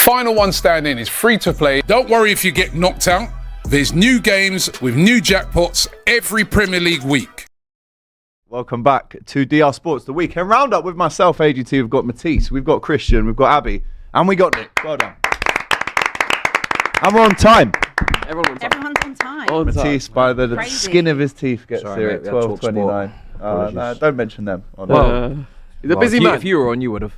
Final One Standing is free to play. Don't worry if you get knocked out. There's new games with new jackpots every Premier League week. Welcome back to DR Sports, the weekend roundup with myself, AGT. We've got Matisse, we've got Christian, we've got Abby, and we got Nick. Well done. And we're on time. Everyone's on time. Matisse, by the skin of his teeth, gets here at 12:29. No, don't mention them. He's a busy man. If you were on, you would have.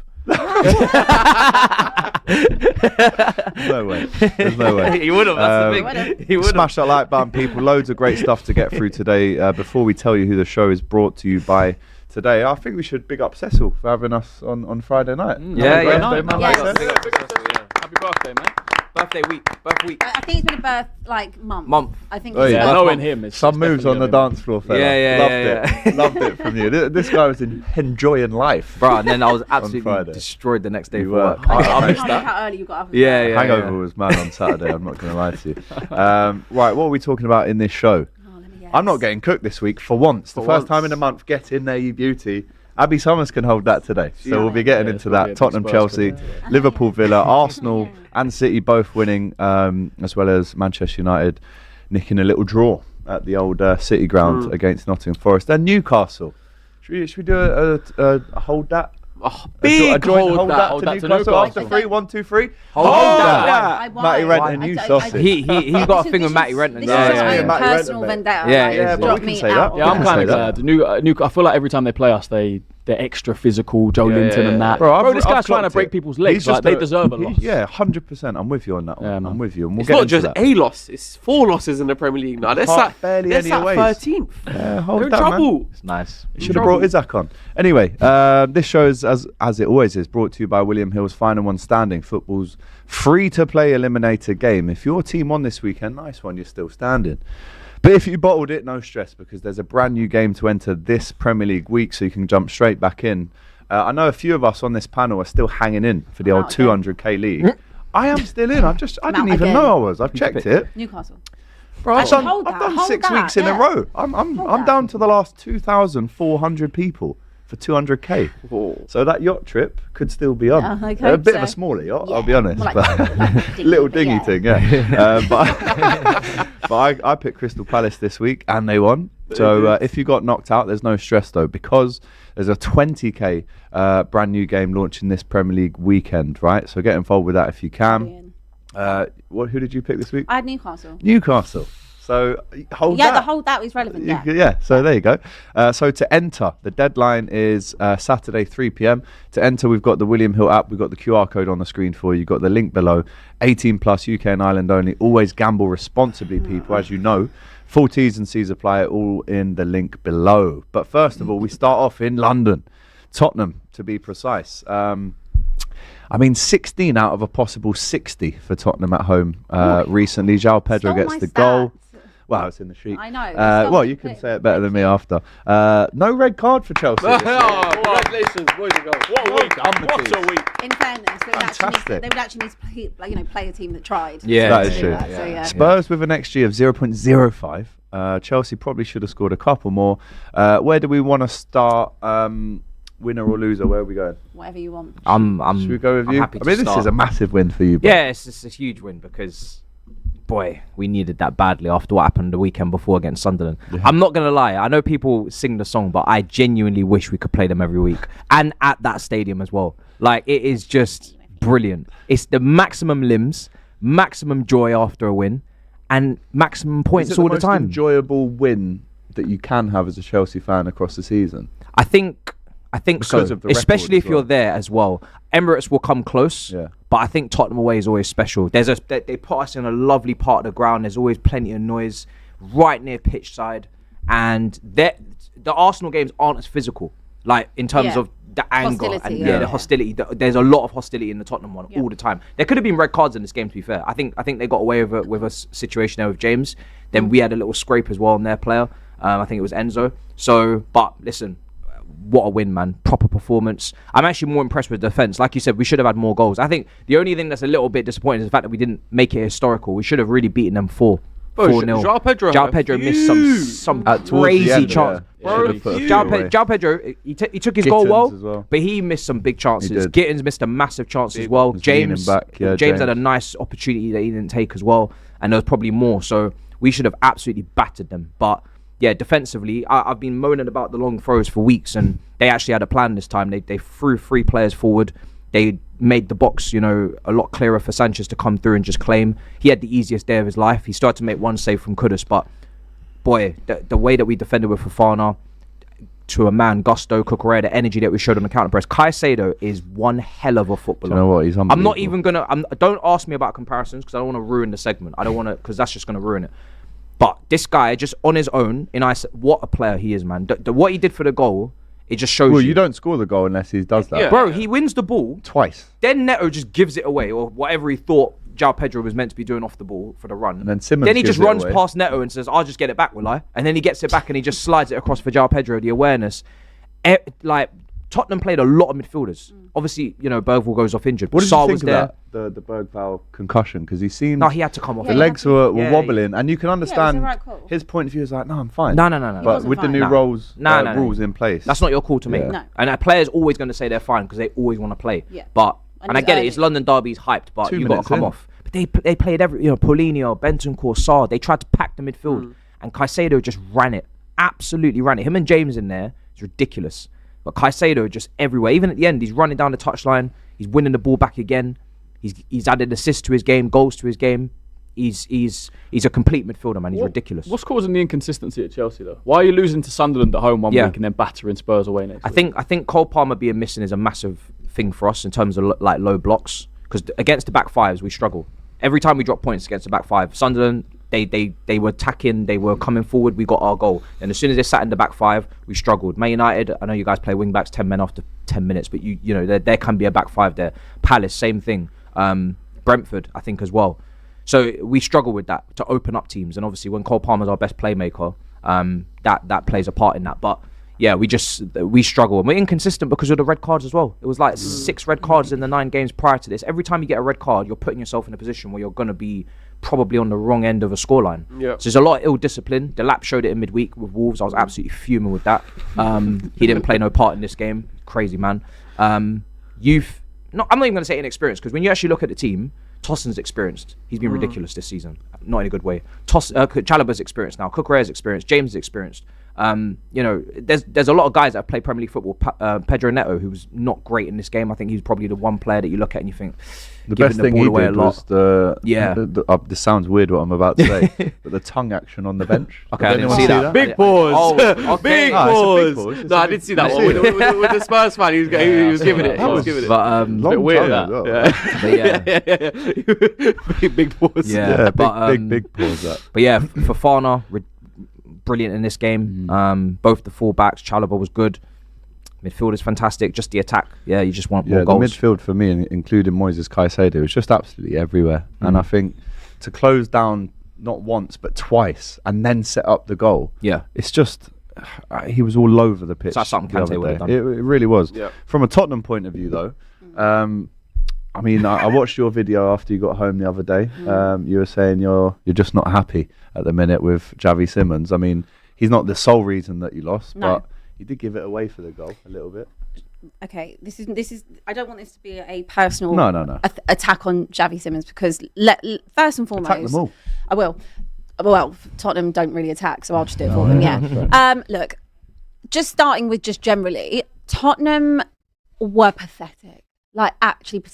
No way. There's no way. He would have. That's the thing. He would smash that like button, people. Loads of great stuff to get through today. Before we tell you who the show is brought to you by today, I think we should big up Cecil for having us on Friday night. Happy birthday, man. Birthday week. I think it's been a month. I think it's knowing him. Some moves on the dance floor, fella. Loved it from you. This guy was enjoying life. Bro, and then I was absolutely destroyed the next day for work. I missed that. How early you got up. Hangover was mad on Saturday, I'm not going to lie to you. Right, what are we talking about in this show? I'm not getting cooked this week for once. The first time in a month. Get in there, you beauty. Abby Summers can hold that today. So we'll be getting into that. Tottenham, Chelsea, Liverpool, Villa, Arsenal and City both winning, as well as Manchester United nicking a little draw at the old City ground against Nottingham Forest. And Newcastle. Should we do a hold that? Big hold that to Newcastle after 3, 1, 2, 3. Hold that. Matty Renton, you sausage. He's got a thing with Matty Renton. This is my personal vendetta. Yeah, but we can say that. Yeah, I'm kind of glad. I feel like every time they play us, they're extra physical. Joe Linton and that. Bro, this guy's trying to break people's legs. Like, they deserve a loss. Yeah, 100%. I'm with you on that one. I'm with you. And we'll it's get not into just that. a loss. It's 4 losses in the Premier League now. Barely any away. 13th. Yeah, hold They're in that, trouble. Man. It's nice. You should have brought Isaac on. Anyway, this show is, as it always is, brought to you by William Hill's Final One Standing, football's free-to-play eliminator game. If your team won this weekend, nice one, you're still standing. But if you bottled it, no stress, because there's a brand new game to enter this Premier League week, so you can jump straight back in. I know a few of us on this panel are still hanging in for the old 200k league. I am still in. I didn't even know I was. I've checked it. Newcastle. Bro, I've done 6 weeks in a row. I'm down to the last 2,400 people for 200k. So that yacht trip could still be on. A bit of a smaller yacht, I'll be honest, but little dinghy thing, but I picked Crystal Palace this week and they won. So if you got knocked out, there's no stress though, because there's a 20k brand new game launching this Premier League weekend, right? So get involved with that if you can. Who did you pick this week? I had Newcastle. So hold that. Yeah, the hold that is relevant. So there you go. So to enter, the deadline is Saturday 3 p.m. To enter, we've got the William Hill app. We've got the QR code on the screen for you. You've got the link below. 18 plus, UK and Ireland only. Always gamble responsibly, people, as you know. Full T's and C's apply, all in the link below. But first of all, we start off in London. Tottenham, to be precise. 16 out of a possible 60 for Tottenham at home recently. João Pedro gets the goal. Well, it's in the sheet. I know. Well, you can say it better than me after. No red card for Chelsea. Congratulations, boys and girls. What a week. What a week. In fairness, they would actually need to play a team that tried. Yeah, that is true. Spurs with an XG of 0.05. Chelsea probably should have scored a couple more. Where do we want to start? Winner or loser? Where are we going? Whatever you want. Should we go with you? This is a massive win for you. Bro. Yeah, it's a huge win because, boy, we needed that badly after what happened the weekend before against Sunderland. Yeah. I'm not going to lie. I know people sing the song, but I genuinely wish we could play them every week. And at that stadium as well. Like, it is just brilliant. It's the maximum limbs, maximum joy after a win, and maximum points all the time. Most enjoyable win that you can have as a Chelsea fan across the season? I think so, especially if you're there as well. Emirates will come close, but I think Tottenham away is always special. They put us in a lovely part of the ground. There's always plenty of noise right near pitch side, and the Arsenal games aren't as physical, like in terms of the anger and the hostility. There's a lot of hostility in the Tottenham one all the time. There could have been red cards in this game, to be fair. I think they got away with a situation there with James. Then we had a little scrape as well on their player. I think it was Enzo. So, but listen. What a win, man. Proper performance. I'm actually more impressed with the defence. Like you said, we should have had more goals. I think the only thing that's a little bit disappointing is the fact that we didn't make it historical. We should have really beaten them 4. 4-0. João Pedro missed some crazy chance. João Pedro, he took his goal well, but he missed some big chances. Gittins missed a massive chance as well. James had a nice opportunity that he didn't take as well, and there was probably more. So we should have absolutely battered them. But yeah, defensively, I've been moaning about the long throws for weeks, and they actually had a plan this time. They threw 3 players forward. They made the box, a lot clearer for Sanchez to come through and just claim. He had the easiest day of his life. He started to make one save from Kudus, but boy, the way that we defended with Fofana, to a man, Gusto, Cucurella, the energy that we showed on the counter press. Caicedo is one hell of a footballer. Do you know what? He's unbelievable. I'm not even gonna. Don't ask me about comparisons because I don't want to ruin the segment. I don't want to, because that's just gonna ruin it. But this guy, just on his own, what a player he is, man. What he did for the goal, it just shows. Well, you don't score the goal unless he does that. Bro, he wins the ball twice. Then Neto just gives it away, or whatever he thought João Pedro was meant to be doing off the ball for the run. And then Simmons Then he just runs past Neto and says, "I'll just get it back, will I?" And then he gets it back and he just slides it across for João Pedro. The awareness, Tottenham played a lot of midfielders. Obviously, Bergvall goes off injured. What did you think about the Bergvall concussion? Because he seemed... No, he had to come off. The legs were wobbling, and you can understand his point of view is like, no, I'm fine. No. But with the new rules in place... That's not your call to make. No. And a player's always going to say they're fine because they always want to play. Yeah. But, and I get it, it's London derby's hyped, but you got to come off. But they played Paulinho, Bentancur, Sarr. They tried to pack the midfield, and Caicedo just ran it. Absolutely ran it. Him and James in there, it's ridiculous. But Caicedo just everywhere. Even at the end, he's running down the touchline. He's winning the ball back again. He's added assists to his game, goals to his game. He's a complete midfielder, man. He's ridiculous. What's causing the inconsistency at Chelsea, though? Why are you losing to Sunderland at home one week and then battering Spurs away next week? I think Cole Palmer being missing is a massive thing for us in terms of low blocks. Because against the back fives, we struggle. Every time we drop points against the back five, Sunderland, they were attacking, they were coming forward, we got our goal. And as soon as they sat in the back five, we struggled. Man United, I know you guys play wing backs 10 men after 10 minutes, but there can be a back five there. Palace, same thing. Brentford, I think as well. So we struggle with that to open up teams. And obviously when Cole Palmer's our best playmaker, that plays a part in that. But yeah, we struggle. And we're inconsistent because of the red cards as well. It was like 6 red cards in the 9 games prior to this. Every time you get a red card, you're putting yourself in a position where you're going to be probably on the wrong end of a scoreline. So there's a lot of ill discipline. Delap showed it in midweek with Wolves. I was absolutely fuming with that. He didn't play no part in this game. Crazy, man. I'm not even going to say inexperienced, because when you actually look at the team, Tossen's experienced. He's been ridiculous this season. Not in a good way. Chalobah's experienced now. Cucurella's experienced. James is experienced. There's a lot of guys that have played Premier League football. Pedro Neto, who was not great in this game. I think he's probably the one player that you look at and you think the best thing he did was this sounds weird what I'm about to say, but the tongue action on the bench. Okay, I didn't see that. Big pause. Big pause. No, I did see that one with the Spurs fan. He was giving it. But a bit weird big pause. Yeah, big pause. That. But yeah, Fofana, brilliant in this game. Both the full-backs, Chalobah was good. Midfield is fantastic. Just the attack, you just want more goals. The midfield for me, including Moises Caicedo, was just absolutely everywhere. And I think to close down not once but twice and then set up the goal, it's just he was all over the pitch. So that's something Kante would have done. It really was. From a Tottenham point of view, though, I mean, I watched your video after you got home the other day. You were saying you're just not happy at the minute with Xavi Simons. I mean, he's not the sole reason that you lost, but you did give it away for the goal a little bit. Okay, this is. I don't want this to be a personal attack on Xavi Simons, because first and foremost, attack them all. I will. Well, Tottenham don't really attack, so I'll just do it for them. Yeah. Look, just starting with just generally, Tottenham were pathetic. Actually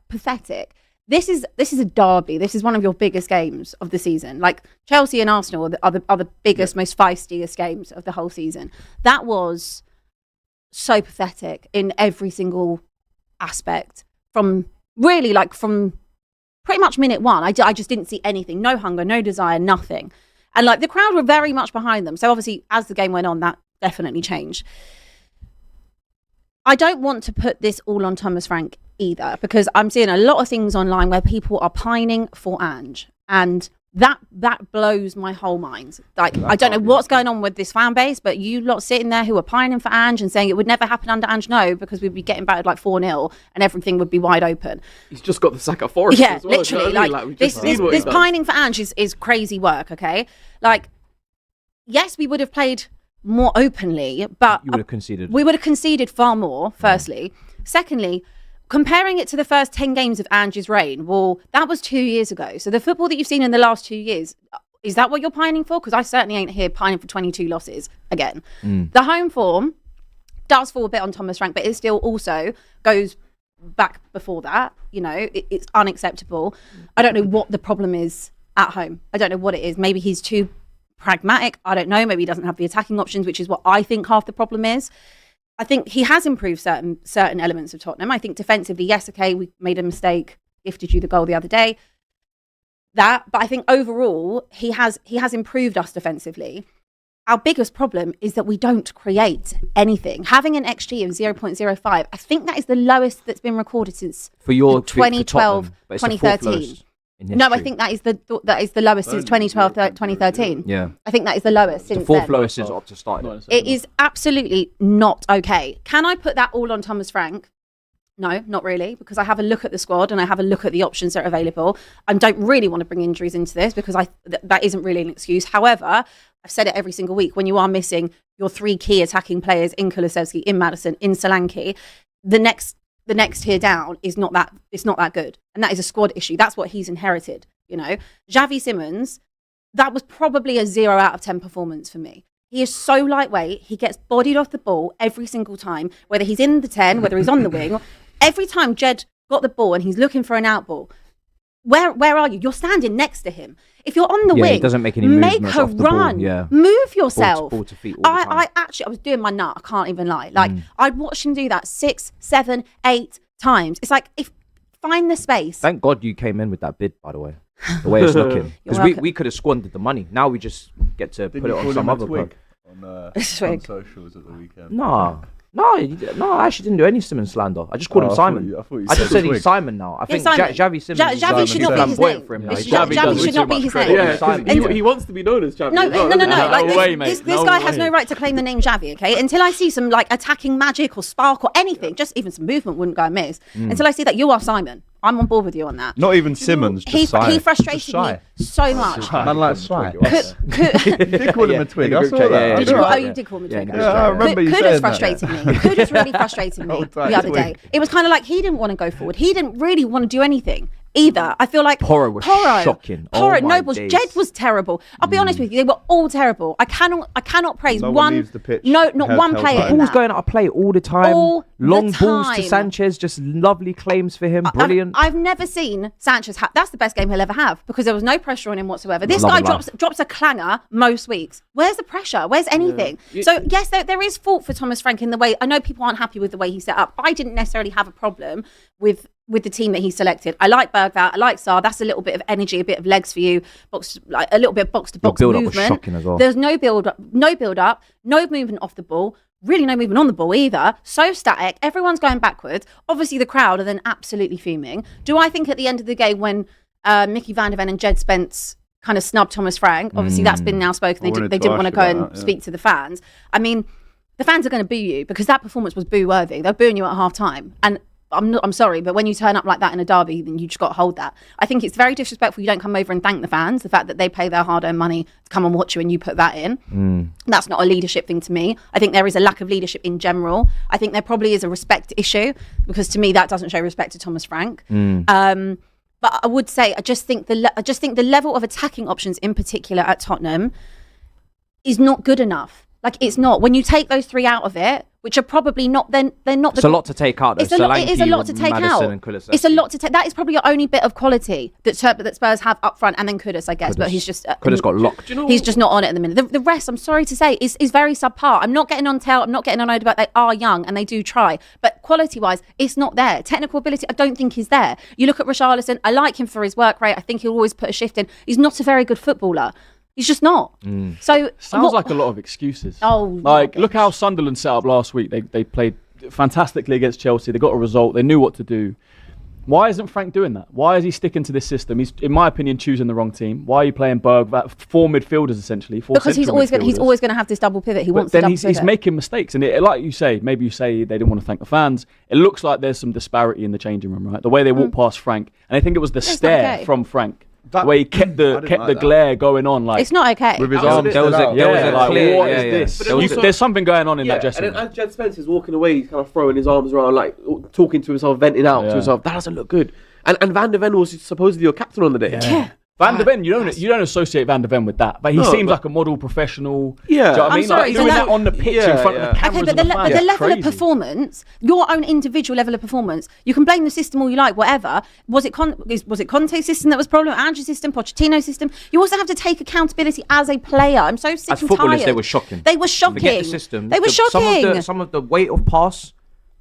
pathetic. This is a derby. This is one of your biggest games of the season. Chelsea and Arsenal are the biggest, most feistiest games of the whole season. That was so pathetic in every single aspect. From pretty much minute one, I just didn't see anything. No hunger, no desire, nothing. And the crowd were very much behind them. So obviously, as the game went on, that definitely changed. I don't want to put this all on Thomas Frank either, because I'm seeing a lot of things online where people are pining for Ange. And That blows my whole mind. Like, I don't know what's going on with this fan base, but you lot sitting there who are pining for Ange and saying it would never happen under Ange, no, because we'd be getting battered like 4-0 and everything would be wide open. He's just got the sack of Forest. Yeah, as well, literally. You know what I mean? This pining for Ange is crazy work, okay? Like, yes, we would have played more openly, but you would have conceded. We would have conceded far more, firstly. Secondly, comparing it to the first 10 games of Ange's reign, well, that was 2 years ago. So the football that you've seen in the last 2 years, is that what you're pining for? Because I certainly ain't here pining for 22 losses again. The home form does fall a bit on Thomas Frank, but it still also goes back before that. You know, it's unacceptable. I don't know what the problem is at home. I don't know what it is. Maybe he's too pragmatic. I don't know. Maybe he doesn't have the attacking options, which is what I think half the problem is. I think he has improved certain elements of Tottenham. I think defensively, yes, okay, we made a mistake, gifted you the goal the other day. But I think overall, he has improved us defensively. Our biggest problem is that we don't create anything. Having an XG of 0.05, I think that is the lowest that's been recorded since for your 2012, 2013. No, I think that is the lowest since 2012, 2013. Yeah. I think that is the lowest since the fourth then. lowest since up to start. It is absolutely not okay. Can I put that all on Thomas Frank? No, not really, because I have a look at the squad and I have a look at the options that are available. I don't really want to bring injuries into this because that isn't really an excuse. However, I've said it every single week, when you are missing your 3 key attacking players in Kulusevski, in Maddison, in Solanke, the next tier down is not that good. And that is a squad issue. That's what he's inherited, you know. Xavi Simons, that was probably a 0 out of 10 performance for me. He is so lightweight. He gets bodied off the ball every single time, whether he's in the 10, whether he's on the wing. Every time Jed got the ball and he's looking for an out ball, where are you? You're standing next to him. If you're on the wing, he doesn't make any make movements a off the run. Ball, yeah. Move yourself. Ball to feet all the time. I was doing my nut. I can't even lie. Like, I'd watch him do that 6, 7, 8 times. It's like, find the space. Thank God you came in with that bid, by the way. The way it's looking, because we could have squandered the money. Now we just get to put it on some other club. On socials at the weekend. No, I actually didn't do any Simon slander. I just called him Simon. I just said he's Simon now. I think Xavi Simons. Xavi should not be his name. Xavi should not be his name. Yeah, he wants to be known as Xavi. No. Like, this guy has no right to claim the name Xavi, okay? Until I see some like attacking magic or spark or anything, just even some movement wouldn't go amiss. Until I see that you are Simon. I'm on board with you on that. Not even Simmons, he frustrated me so much. Man like Sly. You did call him a twig. I saw that. You did call him a twig. Yeah, I remember you saying that. Kudos frustrated me. Kudos really frustrated me the other day. It was kind of like he didn't want to go forward. He didn't really want to do anything either. I feel like Porro was shocking. Porro, Nobles, Jed was terrible. I'll be honest with you, they were all terrible. I cannot praise not one player. The ball's going out of play all the time. Long balls to Sanchez, just lovely claims for him. Brilliant. I've never seen Sanchez. That's the best game he'll ever have because there was no pressure on him whatsoever. This guy drops a clanger most weeks. Where's the pressure? Where's anything? Yeah. So yes, there is fault for Thomas Frank in the way. I know people aren't happy with the way he's set up. I didn't necessarily have a problem with the team that he selected. I like Bergvall, I like Sarr. That's a little bit of energy, a bit of legs for you. Like a little bit of box to box movement. Was shocking as well. There's no build up, no movement off the ball. Really no movement on the ball either. So static. Everyone's going backwards. Obviously the crowd are then absolutely fuming. Do I think at the end of the game when Mickey van der Ven and Jed Spence kind of snubbed Thomas Frank, obviously that's been now spoken. They didn't want to go and speak to the fans. I mean, the fans are going to boo you because that performance was boo worthy. They're booing you at half time. And I'm sorry, but when you turn up like that in a derby, then you just got to hold that. I think it's very disrespectful you don't come over and thank the fans, the fact that they pay their hard-earned money to come and watch you and you put that in. That's not a leadership thing to me. I think there is a lack of leadership in general. I think there probably is a respect issue because to me that doesn't show respect to Thomas Frank. But I would say I just think the level of attacking options in particular at Tottenham is not good enough. Like it's not. When you take those 3 out of it, which are probably not, they're not. It's a lot to take out. It is a lot to take out. It's a lot to take. That is probably your only bit of quality that Spurs have up front, and then Kudus, I guess. But he's just Kudus got locked. He's just not on it at the minute. The rest, I'm sorry to say, is very subpar. I'm not getting on tail. I'm not getting on about they are young and they do try, but quality-wise, it's not there. Technical ability, I don't think is there. You look at Richarlison. I like him for his work rate. I think he'll always put a shift in. He's not a very good footballer. He's just not. So sounds like a lot of excuses. Look how Sunderland set up last week. They played fantastically against Chelsea. They got a result. They knew what to do. Why isn't Frank doing that? Why is he sticking to this system? He's, in my opinion, choosing the wrong team. Why are you playing Berg, 4 midfielders essentially? Because he's always going to have this double pivot. He wants to double pivot. He's making mistakes, and like you say, maybe you say they didn't want to thank the fans. It looks like there's some disparity in the changing room, right? The way they walk past Frank, and I think it was the stare from Frank. The way he kept the glare going on, like it's not okay. With his arms, there's something going on in that dressing room. And as Jed Spencer's walking away, he's kind of throwing his arms around, like talking to himself, venting out to himself. That doesn't look good. And Van de Ven was supposedly your captain on the day. Yeah. Van de Ven, you don't associate Van de Ven with that, but he seems like a model professional. Yeah, do you know what I mean? I'm sorry, like doing that on the pitch in front of the cameras. Okay, but the level of performance, your own individual level of performance, you can blame the system all you like, whatever. Was it Conte's system that was problem? Andrew's system, Pochettino's system? You also have to take accountability as a player. I'm so sick and tired. As footballers, they were shocking. They were shocking. Forget the system. They were shocking. Some of the weight of pass,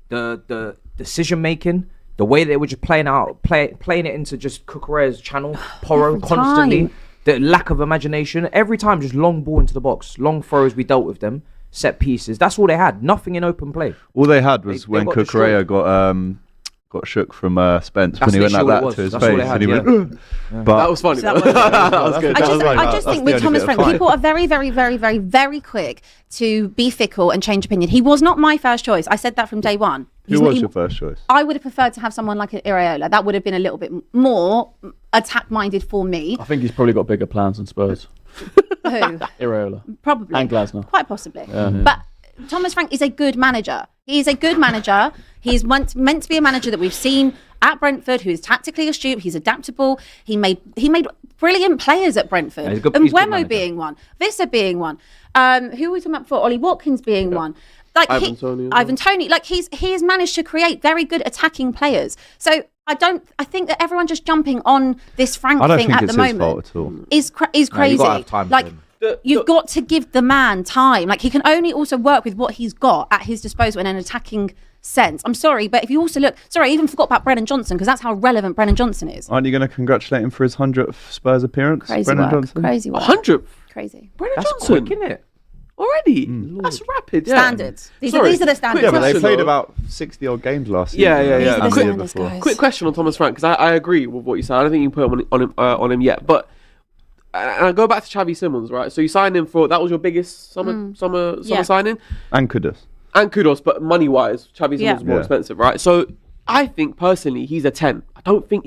the decision making. The way they were just playing it into just Cucurella's channel, Porro constantly. The lack of imagination. Every time, just long ball into the box. Long throws, we dealt with them. Set pieces. That's all they had. Nothing in open play. All they had was when Cucurella got shook from Spence when he went like that to his face. Had, But that was funny. That was good. I just think with Thomas Frank, people are very, very, very, very, very quick to be fickle and change opinion. He was not my first choice. I said that from day one. Who was your first choice? I would have preferred to have someone like Iraola. That would have been a little bit more attack-minded for me. I think he's probably got bigger plans than Spurs. Who? Iraola. Probably. And Glasner. Quite possibly. But Thomas Frank is a good manager. He's a good manager. He's meant to be a manager that we've seen at Brentford, who is tactically astute. He's adaptable. He made brilliant players at Brentford. And Mbeumo being one. Vissa being one. Who were we talking about before? Ollie Watkins being one. Like Ivan Toney. Like he has managed to create very good attacking players. So I think that everyone just jumping on this Frank thing at the moment is crazy. You've got to give the man time. Like he can only also work with what he's got at his disposal in an attacking sense. I'm sorry, but if you also look, I even forgot about Brennan Johnson because that's how relevant Brennan Johnson is. Aren't you going to congratulate him for his 100th Spurs appearance? Crazy work. 100th? Crazy. Brennan That's Johnson, quick, isn't it? Already? That's rapid. Yeah. Standards. These are the standards. Yeah, but they played about 60 odd games last season. Yeah. Quick question on Thomas Frank, because I agree with what you said. I don't think you can put him on him yet. But and I go back to Xavi Simons, right? So you signed him that was your biggest summer signing? And Kudos, but money-wise, Xavi Simons is more expensive, right? So I think personally he's a 10. I don't think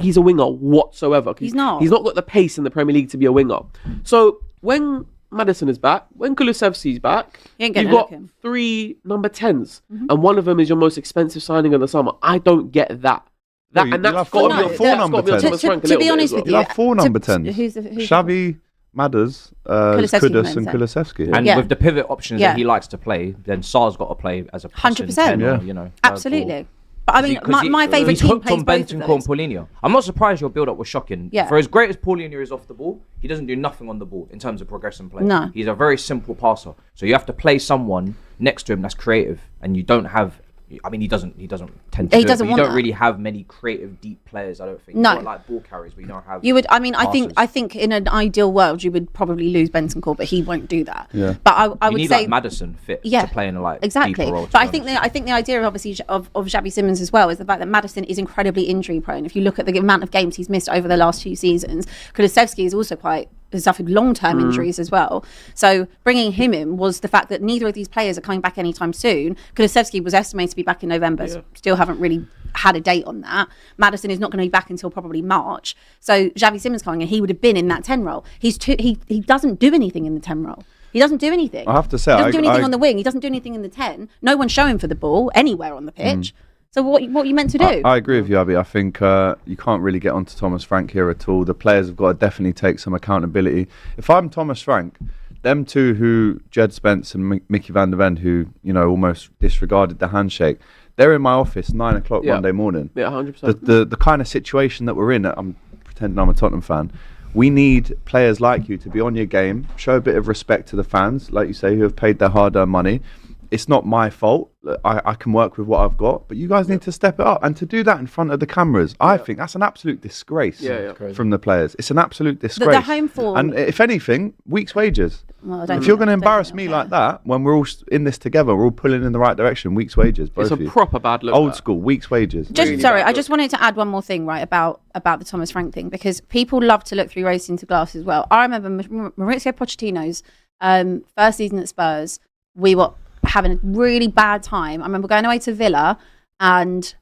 he's a winger whatsoever. He's not. He's not got the pace in the Premier League to be a winger. So when Maddison is back, when Kulusevski's back, you've got 3 number 10s, and one of them is your most expensive signing of the summer. I don't get that. And that's got to be 4 number 10s. To be honest with you, you have 4 number 10s. Xavi, Madders, Kudus and Kulusevski. And with the pivot options that he likes to play, then Sar's got to play as a 100%. Absolutely. But I mean, my favourite team hooked on Bentancur and Paulinho. I'm not surprised your build-up was shocking. Yeah. For as great as Paulinho is off the ball, he doesn't do nothing on the ball in terms of progressing play. No. He's a very simple passer. So you have to play someone next to him that's creative, and you don't have. I mean, he doesn't tend to. He doesn't you want don't that. really have many creative, deep players. I don't think. No. Not like ball carriers, but you don't have. You would. I mean, passes. I think in an ideal world, you would probably lose Bentancur, but he won't do that. Yeah. But I would need say like Maddison fit to play in a exactly. deeper role. But I think the idea obviously of Xavi Simons as well is the fact that Maddison is incredibly injury prone. If you look at the amount of games he's missed over the last 2 seasons, Kulusevski is also has suffered long-term injuries as well. So bringing him in was the fact that neither of these players are coming back anytime soon. Kulusevski was estimated to be back in November. Yeah. Still haven't really had a date on that. Maddison is not going to be back until probably March. So Xavi Simons coming in, he would have been in that 10 role. He doesn't do anything in the 10 role. He doesn't do anything. I have to say, he doesn't do anything on the wing. He doesn't do anything in the 10. No one's showing for the ball anywhere on the pitch. So what you meant to do? I agree with you, Abby. I think you can't really get onto Thomas Frank here at all. The players have got to definitely take some accountability. If I'm Thomas Frank, them two who, Jed Spence and Mickey van der Ven, who, almost disregarded the handshake, they're in my office 9 o'clock Monday morning. Yeah, 100%. The kind of situation that we're in, I'm pretending I'm a Tottenham fan. We need players like you to be on your game, show a bit of respect to the fans, like you say, who have paid their hard-earned money, it's not my fault. I can work with what I've got, but you guys need to step it up. And to do that in front of the cameras, I think that's an absolute disgrace from the players. It's an absolute disgrace. The home form. And if anything, week's wages. Well, if you're going to embarrass me like that, when we're all in this together, we're all pulling in the right direction, week's wages. Both it's a proper bad look. Old school, week's wages. I just wanted to add one more thing, right, about the Thomas Frank thing, because people love to look through rose into glass as well. I remember Mauricio Pochettino's first season at Spurs, we were having a really bad time. I remember going away to Villa, and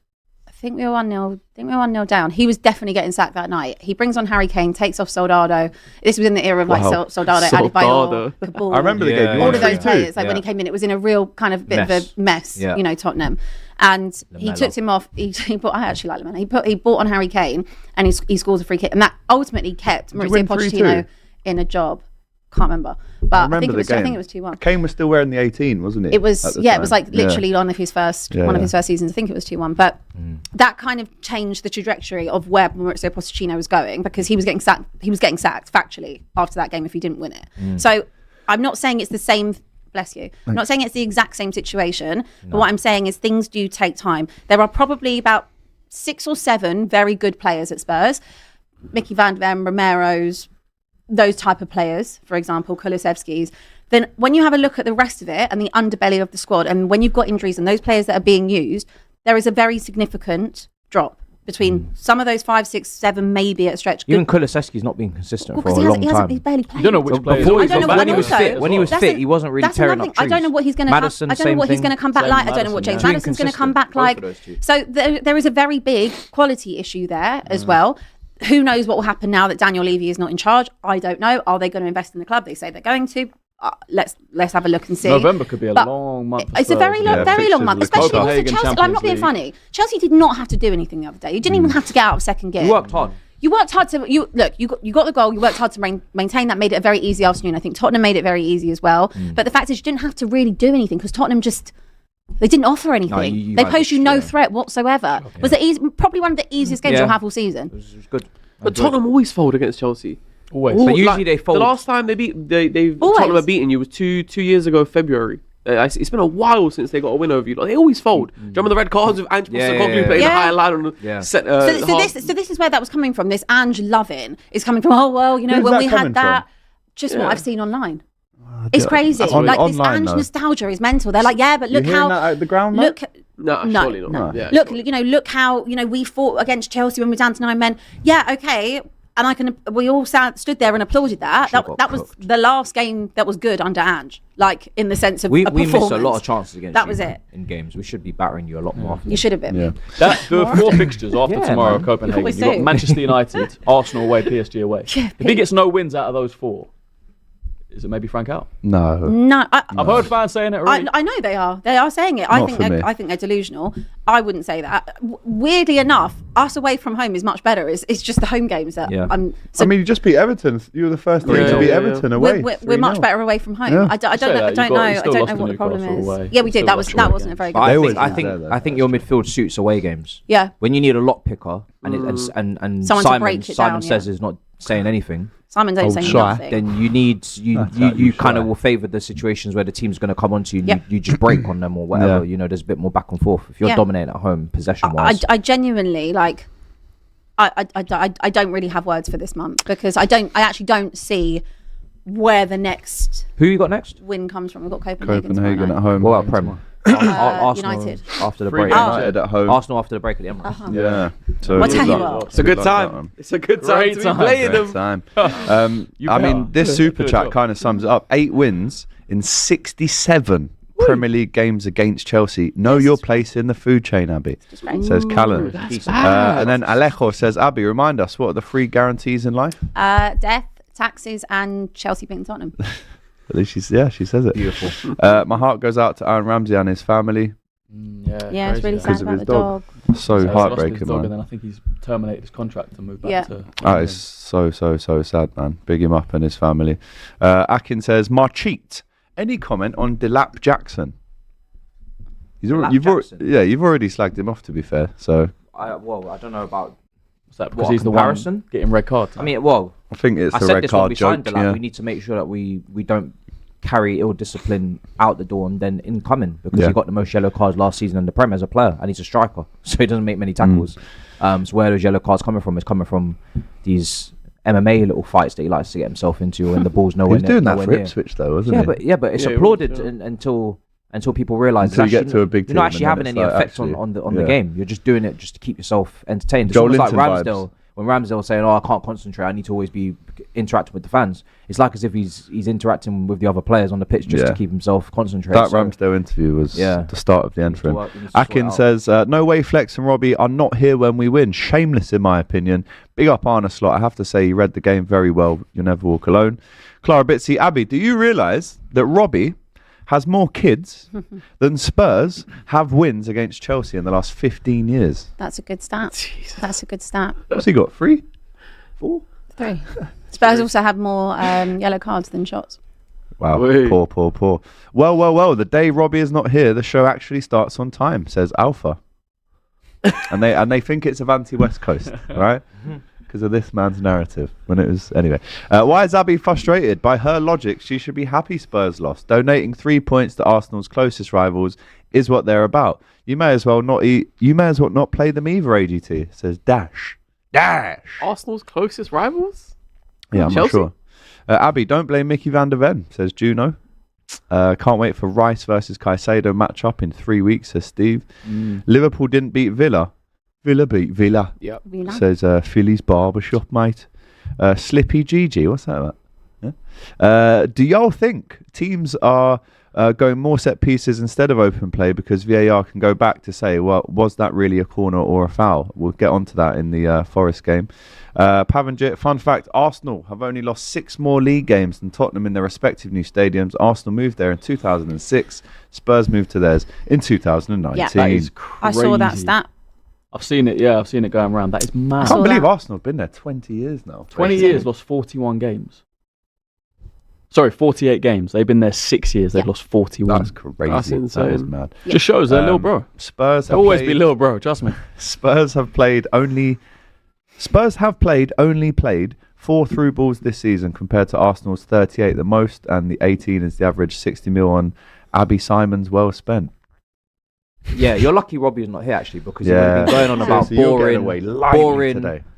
I think we were 1-0 down. He was definitely getting sacked that night. He brings on Harry Kane, takes off Soldado. This was in the era of Soldado, Adebayor, Kabul. I remember the game. All of those players. Like when he came in, it was in a real kind of bit of a mess. Tottenham. And Lamella. He took him off. I actually like Lamella. He bought on Harry Kane, and he scores a free kick, and that ultimately kept Mauricio Pochettino in a job. Can't remember, but I think it was 2-1. Kane was still wearing the 18, wasn't it? It was, it was like literally one of his first seasons. I think it was 2-1, but that kind of changed the trajectory of where Mauricio Pochettino was going, because he was getting sacked. He was getting sacked factually after that game if he didn't win it. So I'm not saying it's the same. Bless you. I'm not saying it's the exact same situation, but what I'm saying is things do take time. There are probably about 6 or 7 very good players at Spurs. Mickey van de Ven, Romero's, those type of players, for example, Kulusevski's. Then when you have a look at the rest of it and the underbelly of the squad, and when you've got injuries and those players that are being used, there is a very significant drop between some of those 5, 6, 7, maybe at a stretch. Even Kulusevski's not been consistent for a long time. He's barely played. You don't know which players. When he was fit, he wasn't really tearing up trees. I don't know what he's going to. I don't know what he's going to come back like. I don't know what James Maddison's going to come back like. So there is a very big quality issue there as well. Who knows what will happen now that Daniel Levy is not in charge? I don't know. Are they going to invest in the club? They say they're going to. Let's have a look and see. November could be a long month. It's a very long month, especially also Chelsea. I'm not being funny. Chelsea did not have to do anything the other day. You didn't even have to get out of second gear. You worked hard. You worked hard to you got the goal. You worked hard to maintain that. Made it a very easy afternoon. I think Tottenham made it very easy as well. But the fact is, you didn't have to really do anything because Tottenham they didn't offer anything. They posed you no threat whatsoever. Okay. Was it probably one of the easiest games you'll have all season? It was good. But Tottenham always fold against Chelsea. Always. But usually they fold. The last time Tottenham have beaten you was two years ago, February. It's been a while since they got a win over you. They always fold. Do you remember the red cards with Ange Postecoglou playing the high line on the set? So this is where that was coming from. This Ange loving is coming from. When we had that, just what I've seen online. It's crazy. This Ange nostalgia is mental. They're like, but look how that out the ground. Look. No, surely not. No. Yeah, look how we fought against Chelsea when we were down to 9 men. Yeah, okay. And we all stood there and applauded that. That was the last game that was good under Ange, like in the sense of we missed a lot of chances against that was it in games. We should be battering you a lot more often. You should have been. Yeah. There are 4 fixtures after tomorrow, Copenhagen. You've got Manchester United, Arsenal away, PSG away. If he gets no wins out of those 4, is it maybe Frank out? No. I've heard fans saying it already. I know they are. They are saying it. I think they're delusional. I wouldn't say that. Weirdly enough, us away from home is much better. It's just the home games that I'm. So you just beat Everton. You were the first team to beat Everton away. We're much better away from home. I don't know what the problem is. Yeah, we did. That wasn't a very good. I think your midfield suits away games. Yeah. When you need a lock picker and Simon says is not saying anything. Simon don't say nothing. Then you kind of will favour the situations where the team's going to come onto you and you just break on them or whatever. There's a bit more back and forth. If you're dominating at home, possession wise. I genuinely I don't really have words for this month because I actually don't see where the next who you got next win comes from. We've got Copenhagen at home. What about Prem? Arsenal United after the break. United at home. Arsenal after the break at the Emirates. Yeah. So I'll tell you what. It's a good time. It's a good time to be playing them. I mean, this super chat kind of sums it up. 8 wins in 67 Premier League games against Chelsea. Know your place in the food chain, Abby. Says Callan. And then Alejo says, Abby, remind us, what are the 3 guarantees in life? Death, taxes, and Chelsea beating Tottenham. At least she says it. Beautiful. My heart goes out to Aaron Ramsey and his family. Yeah, it's really sad about the dog. So heartbreaking, man. And then I think he's terminated his contract and moved back to. That is so sad, man. Big him up and his family. Akin says, Marcheat, any comment on Delap Jackson? You've already slagged him off, to be fair. So I don't know about. What's that? Because he's the one getting red cards. I mean, I think it's the red card joke. We need to make sure that we don't carry ill discipline out the door and then incoming because he got the most yellow cards last season in the Prem as a player, and he's a striker, so he doesn't make many tackles. So where those yellow cards coming from is coming from these MMA little fights that he likes to get himself into when the ball's nowhere near. He was doing that for Ipswich though, wasn't he? But it's applauded until people realise you get to a big team, you're not actually having any effect on the game. You're just doing it just to keep yourself entertained. It's almost like Ramsdale. When Ramsdale saying, I can't concentrate, I need to always be interacting with the fans. It's like as if he's interacting with the other players on the pitch just to keep himself concentrated. That Ramsdale interview was the start of the end for him. Akin says, no way Flex and Robbie are not here when we win. Shameless in my opinion. Big up Arne Slot. I have to say he read the game very well. You'll never walk alone. Clara Bitsy, Abby, do you realise that Robbie has more kids than Spurs have wins against Chelsea in the last 15 years? That's a good stat. Jesus. That's a good stat. What's he got? 3? 4? 3. Spurs also have more yellow cards than shots. Wow, poor. Well. The day Robbie is not here, the show actually starts on time, says Alpha. and they think it's Avanti West Coast, right? Because of this man's narrative. Anyway. Why is Abby frustrated? By her logic, she should be happy Spurs lost. Donating 3 points to Arsenal's closest rivals is what they're about. You may as well not play them either, AGT, says Dash. Arsenal's closest rivals? Yeah, I'm not sure. Abby, don't blame Mickey van der Ven, says Juno. Can't wait for Rice versus Caicedo match up in 3 weeks, says Steve. Liverpool didn't beat Villa. Villa beat Villa. Yep. Says Philly's Barbershop, mate. Slippy GG, what's that about? Yeah. Do y'all think teams are going more set pieces instead of open play because VAR can go back to say, well, was that really a corner or a foul? We'll get onto that in the Forest game. Pavanjit, fun fact, Arsenal have only lost 6 more league games than Tottenham in their respective new stadiums. Arsenal moved there in 2006. Spurs moved to theirs in 2019. Yeah, that is crazy. I saw that stat. I've seen it, I've seen it going around. That is mad. I can't believe Arsenal have been there 20 years now. 20 years, lost 41 games. Sorry, 48 games. They've been there 6 years. They've lost 41. That's crazy. That's insane. That is mad. Just shows they're little bro. Spurs have always be little bro, trust me. Spurs have played only 4 through balls this season compared to Arsenal's 38 the most, and the 18 is the average. 60 mil on Abby Simons, well spent. Yeah, you're lucky Robbie's not here actually, because you've been going on about boring,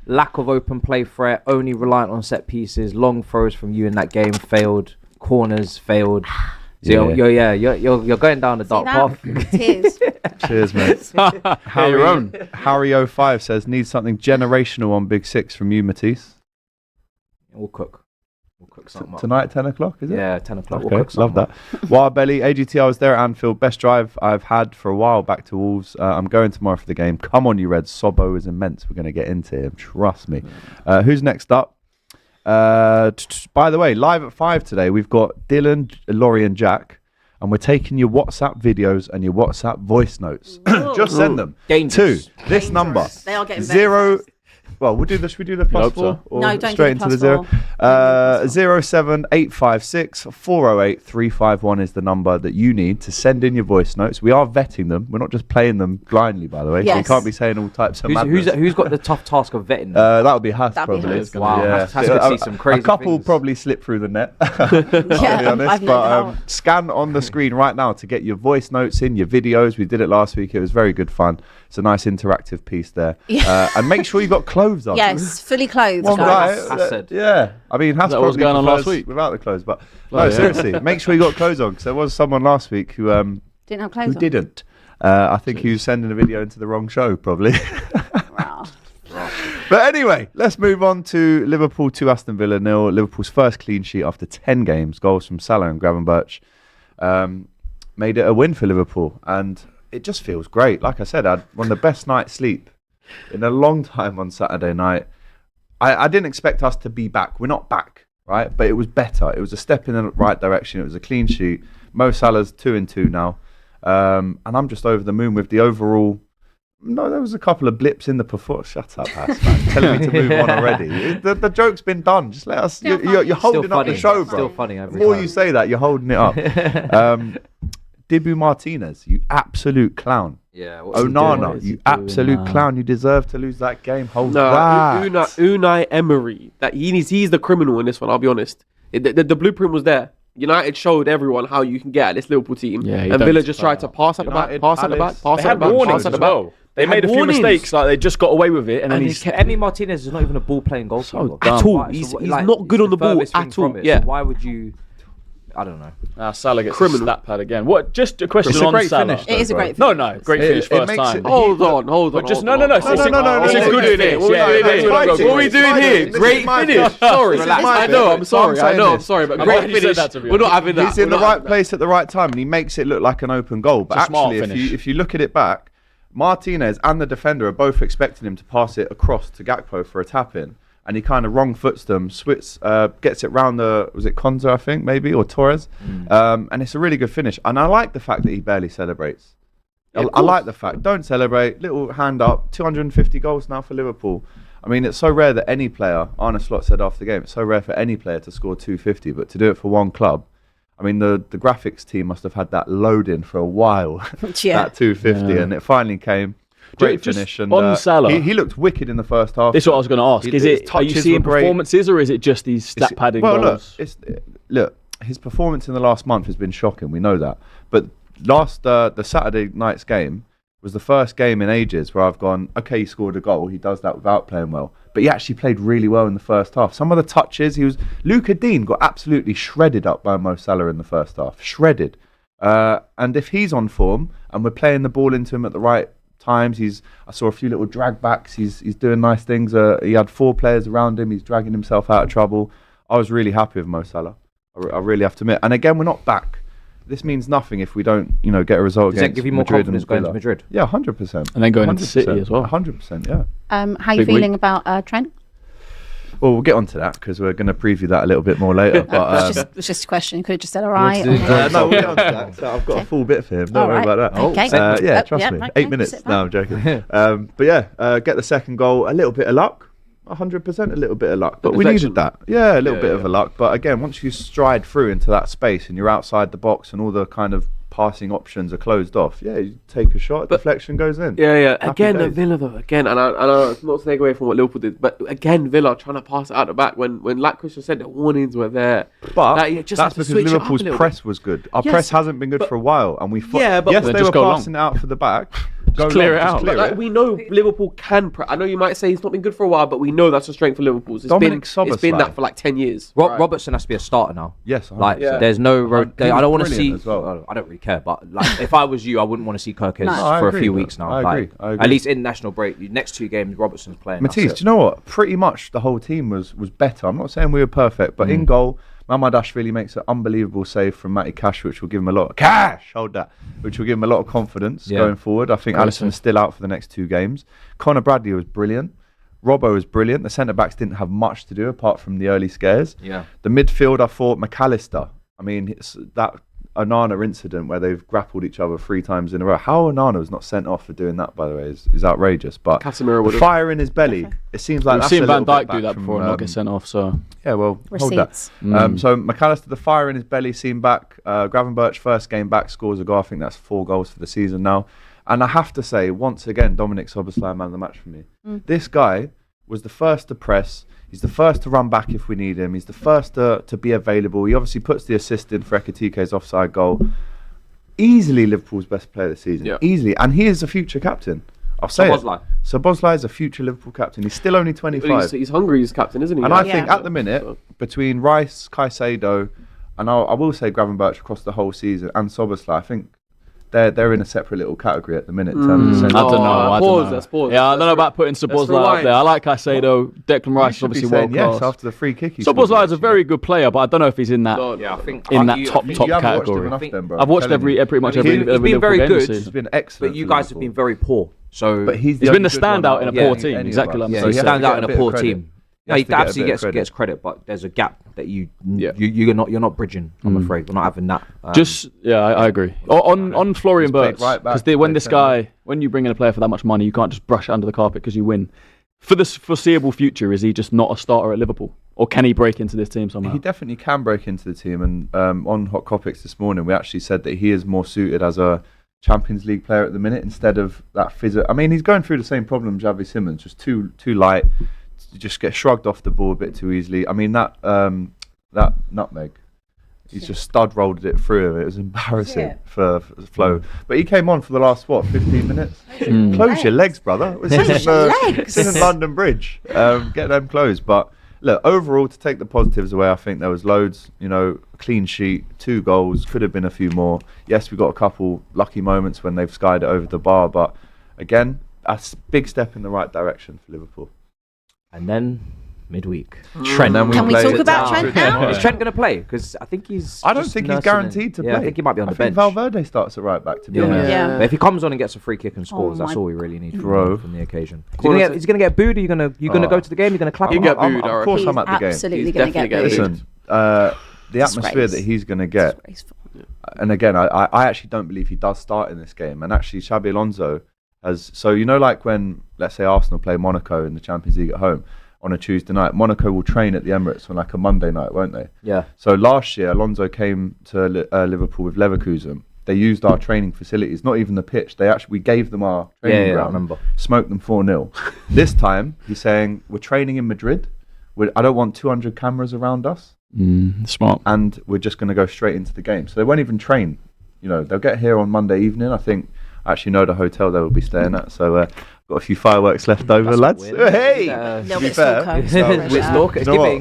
lack of open play threat, only reliant on set pieces, long throws from you in that game failed, corners failed. So you're going down the dark path. Cheers, mate. Harry05 says, need something generational on Big Six from you, Matisse. We'll cook something up. Tonight, 10 o'clock, is it? Yeah, 10 o'clock. Okay, love that. Wild Belly, AGT, I was there at Anfield. Best drive I've had for a while back to Wolves. I'm going tomorrow for the game. Come on, you Reds. Sobbo is immense. We're going to get into him. Trust me. Who's next up? By the way, live at 5 today, we've got Dylan, Laurie and Jack. And we're taking your WhatsApp videos and your WhatsApp voice notes. Just send them to this number. They are getting 0. Well, we'll do this. Should we do the +4? Or no, don't straight do into the 0. 07856 408 351 is the number that you need to send in your voice notes. We are vetting them. We're not just playing them blindly, by the way. Yes. So you can't be saying all types of madness. Who's got the tough task of vetting them? That would be Haas, probably. Wow, yeah. Haas could see some crazy A couple things. probably slip through the net, I'll be honest. But scan on the screen right now to get your voice notes in, your videos. We did it last week. It was very good fun. It's a nice interactive piece there. And make sure you got clothes on. Yes, fully clothed. One guy, yeah. I mean, Haas probably was going on last week without the clothes, but seriously, make sure you got clothes on, because there was someone last week who didn't have clothes on. Didn't. I think he was sending a video into the wrong show, probably. Wow. But anyway, let's move on to Liverpool 2, Aston Villa 0. Liverpool's first clean sheet after 10 games. Goals from Salah and Gravenberch made it a win for Liverpool, and it just feels great. Like I said, I had one of the best night's sleep in a long time on Saturday night. I didn't expect us to be back. We're not back, right? But it was better. It was a step in the right direction. It was a clean sheet. Mo Salah's 2-2 now. And I'm just over the moon with the overall... No, there was a couple of blips in the performance. Shut up, Haas, man. Telling me to move on already. The joke's been done. Just let us... You're holding up the show, bro. Still funny every The more time. you say that, you're holding it up. Dibu Martinez, you absolute clown. Yeah. Onana, you absolute clown. You deserve to lose that game. Hold that. Unai Emery. He's the criminal in this one, I'll be honest. The blueprint was there. United showed everyone how you can get at this Liverpool team, and Villa just tried to pass at the back, pass at the back, pass at the back, pass at the back. They made a few mistakes, like they just got away with it, and then he's Emi Martinez is not even a ball playing goalkeeper at all. He's not good on the ball at all. Yeah, why would you? I don't know. Salah gets a stat pad again. What? Just a question on Salah. It is a great finish. No, great finish first time. Hold on. Just no. This is good in it. What are we doing here? Great finish. Sorry, I know. I'm sorry, but great finish. We're not having that. He's in the right place at the right time, and he makes it look like an open goal. But actually, if you look at it back, Martinez and the defender are both expecting him to pass it across to Gakpo for a tap in. And he kind of wrong foots them, gets it round was it Konza, I think, maybe, or Torres? And it's a really good finish. And I like the fact that he barely celebrates. I like the fact. Don't celebrate. Little hand up. 250 goals now for Liverpool. I mean, it's so rare that any player, Arne Slot said after the game, it's so rare for any player to score 250, but to do it for one club. I mean, the graphics team must have had that loading for a while, that 250, and it finally came. Great finish, and on Salah, he looked wicked in the first half. This is what I was going to ask. Are you seeing performances, or is it just these stat padding goals? Look, his performance in the last month has been shocking. We know that, but the Saturday night's game was the first game in ages where I've gone, okay, he scored a goal. He does that without playing well, but he actually played really well in the first half. Some of the touches, Luka Dean got absolutely shredded up by Mo Salah in the first half, shredded. And if he's on form and we're playing the ball into him at the right times, I saw a few little drag backs. He's doing nice things. He had 4 players around him. He's dragging himself out of trouble. I was really happy with Mo Salah. I really have to admit. And again, we're not back. This means nothing if we don't, get a result. Does that give you more confidence going to Madrid? Yeah, 100%. And then going into City as well. 100%. Yeah. How are you feeling about Trent? Well, we'll get onto that because we're going to preview that a little bit more later. But it's just a question. You could have just said, all right. No, we'll get onto that. So I've got a full bit for him. Don't worry about that. Okay. Trust me. Right, 8 minutes. No, I'm joking. Get the second goal. A little bit of luck. 100% a little bit of luck. But we needed that. Yeah, a little bit of a luck. But again, once you stride through into that space and you're outside the box and all the kind of passing options are closed off, you take a shot, deflection goes in. Again, at Villa though, and I know it's not to take away from what Liverpool did, but again, Villa trying to pass it out the back when like Christian said, the warnings were there. But that's because Liverpool's press was good. Our press hasn't been good for a while, and we they were passing it out for the back. Clear it out. We know Liverpool can. I know you might say he's not been good for a while, but we know that's a strength for Liverpool. It's been that for like 10 years. Robertson has to be a starter now. Yes, there's no. I don't want to see. I don't really care, but if I was you, I wouldn't want to see Kirkes for a few weeks now. I agree. At least international break. Next 2 games, Robertson's playing. Matisse, do you know what? Pretty much the whole team was better. I'm not saying we were perfect, but in goal, Mamardashvili makes an unbelievable save from Matty Cash, which will give him a lot of which will give him a lot of confidence going forward. I think Alisson's still out for the next 2 games. Conor Bradley was brilliant. Robbo was brilliant. The centre backs didn't have much to do apart from the early scares. Yeah. The midfield, I thought McAllister. I mean, it's that Onana incident where they've grappled each other 3 times in a row. How Onana was not sent off for doing that, by the way, is outrageous. But the fire in his belly, it seems like we've seen Van Dijk do that before and not get sent off. So hold that. So McAllister, the fire in his belly, seen back. Gravenberch, first game back, scores a goal. I think that's 4 goals for the season now. And I have to say, once again, Dominic Szoboszlai, man of the match for me. This guy was the first to press. He's the first to run back if we need him. He's the first to be available. He obviously puts the assist in for Ekitike's offside goal. Easily Liverpool's best player this season. Easily. And he is a future captain. I'll say Szoboszlai is a future Liverpool captain. He's still only 25. He's hungry as captain, isn't he? And I think at the minute, between Rice, Caicedo, and I will say Gravenberch across the whole season, and Szoboszlai, I think they're in a separate little category at the minute. In terms of I don't know. Pause. Yeah, I don't know about putting Szoboszlai out there. I like Caicedo. Declan Rice is obviously world class. Yes, after the free kick. Szoboszlai is a very good player, but I don't know if he's in that top category. I've watched pretty much every. He's been very good. He's been excellent. But you guys have been very poor. So, but he's been the standout in a poor team. Exactly. He stands out in a poor team. He absolutely gets credit, but there's a gap that you're not bridging. I'm afraid we're not having that. I agree. On Florian Wirtz, because when you bring in a player for that much money, you can't just brush it under the carpet because you win. For the foreseeable future, is he just not a starter at Liverpool, or can he break into this team somehow? He definitely can break into the team. And on Hot Topics this morning, we actually said that he is more suited as a Champions League player at the minute instead of that physical. I mean, he's going through the same problem Javi Simmons, just too light. You just get shrugged off the ball a bit too easily. I mean, that nutmeg, He's just stud rolled it through him. It was embarrassing for Flo. But he came on for the last 15 minutes. Close your legs, brother. This isn't London Bridge. Get them closed. But look, overall, to take the positives away, I think there was loads. Clean sheet, 2 goals, could have been a few more. Yes, we got a couple lucky moments when they've skied it over the bar, but again, a big step in the right direction for Liverpool. And then midweek, Trent. Can we talk about Trent now? Is Trent going to play? Because I think he's. I don't think he's guaranteed to play. I think he might be on the bench. Valverde starts at right back, to be honest. Yeah. But if he comes on and gets a free kick and scores, that's all we really need from the occasion. He's going to get booed. Are you going to go to the game? You're going to clap him? Get booed. Of course, I'm at the game. Absolutely going to get booed. Listen, the atmosphere that he's going to get, and again, I actually don't believe he does start in this game. And actually, Xabi Alonso has. So like when, let's say, Arsenal play Monaco in the Champions League at home on a Tuesday night, Monaco will train at the Emirates on like a Monday night, won't they? Yeah. So last year, Alonso came to Liverpool with Leverkusen. They used our training facilities, not even the pitch. We gave them our training ground. I remember. Smoked them 4-0. This time, he's saying, we're training in Madrid. I don't want 200 cameras around us. Smart. And we're just going to go straight into the game. So they won't even train. They'll get here on Monday evening. I think I actually know the hotel they will be staying at. So got a few fireworks left over, lads. Hey! To be fair,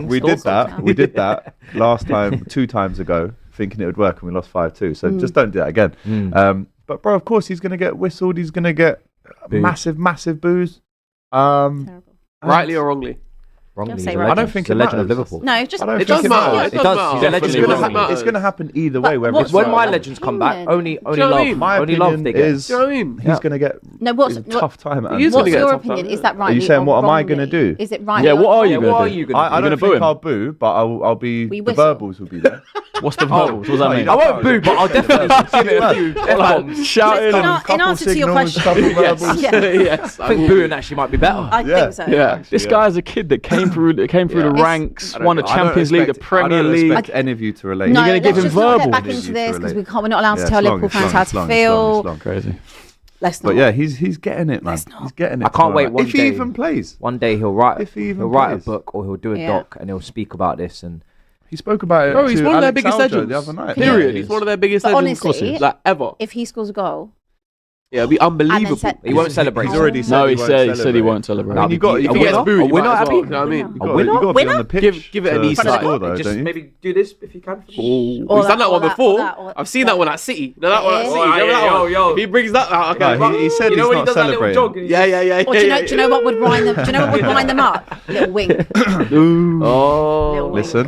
we did that last time, 2 times ago, thinking it would work, and we lost 5-2. So just don't do that again. But bro, of course he's going to get whistled. He's going to get massive boos. Rightly or wrongly? I don't think the legend of Liverpool. No, just it does matter. It does. He's a legend. It's going to happen either way. When my legends come back, only love. My opinion is he's going to get a tough time. What's your opinion? Is that right? Are you saying what am I going to do? Is it right? Yeah, what are you going to do? I don't think I'll boo, but I'll be. The verbals will be there. What's the verbals? What does that mean? I won't boo, but I'll definitely give it a few F-bombs. Shouting in answer to your question. Yes. I think booing actually might be better. I think so. Yeah, this guy's a kid that came through the ranks, won the Champions League, the Premier League. I don't expect any of you to relate. No, You're going to give him verbal. Let's just not get back into this because we're not allowed to tell Liverpool fans how to feel. Crazy. Let's not. But yeah, he's getting it, man. He's getting it. I can't wait one if day. he even plays. One day he'll write a book or he'll do a doc and he'll speak about this. And he spoke about it. Bro, he's one of their biggest legends the other night. Period. He's one of their biggest legends. Honestly, ever. If he scores a goal, it'll be unbelievable. He won't celebrate. He's already said he said he won't celebrate. I mean, you got if he gets booed, a winner, Abby. You know what I mean? A winner? You got to be on the pitch. Give it an East side. Just maybe do this if you can. He's done that one before. I've seen that one at City. No, that one at City. Remember that one? If he brings that out, okay. He said he's not celebrating. Yeah. Or do you know what would wind them? Do you know what would wind them up? Little wink. Listen,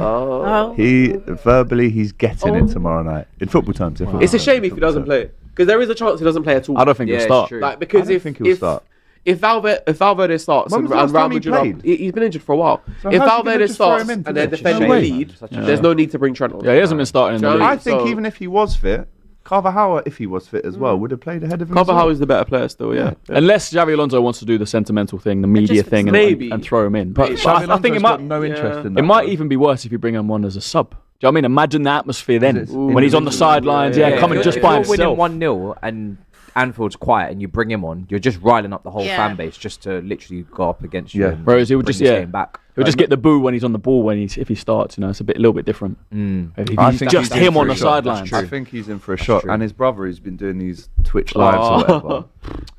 he's getting it tomorrow night in football terms. It's a shame if he doesn't play. Because there is a chance he doesn't play at all. I don't think he'll start. Because I don't think he'll start. If Valverde starts and Madrid, he's been injured for a while. So if Valverde starts and they're defending the lead, there's no need to bring Trent on. Yeah, he hasn't been starting in the league. I think even if he was fit, Carvajal, if he was fit as well, would have played ahead of him. Carvajal is the better player still, yeah. Unless Xabi Alonso wants to do the sentimental thing, the media thing, and throw him in. But I think it might. No interest in that. It might even be worse if you bring him on as a sub. Do you know what I mean? Imagine the atmosphere then when he's on the sidelines, coming just by himself. If you're winning 1-0 and Anfield's quiet and you bring him on, you're just riling up the whole fan base just to literally go up against you. Whereas he would just back. He'll just get the boo when he's on the ball if he starts. It's a little bit different. I think just him on the sidelines. I think he's in for a shot, and his brother, who's been doing these Twitch lives or whatever.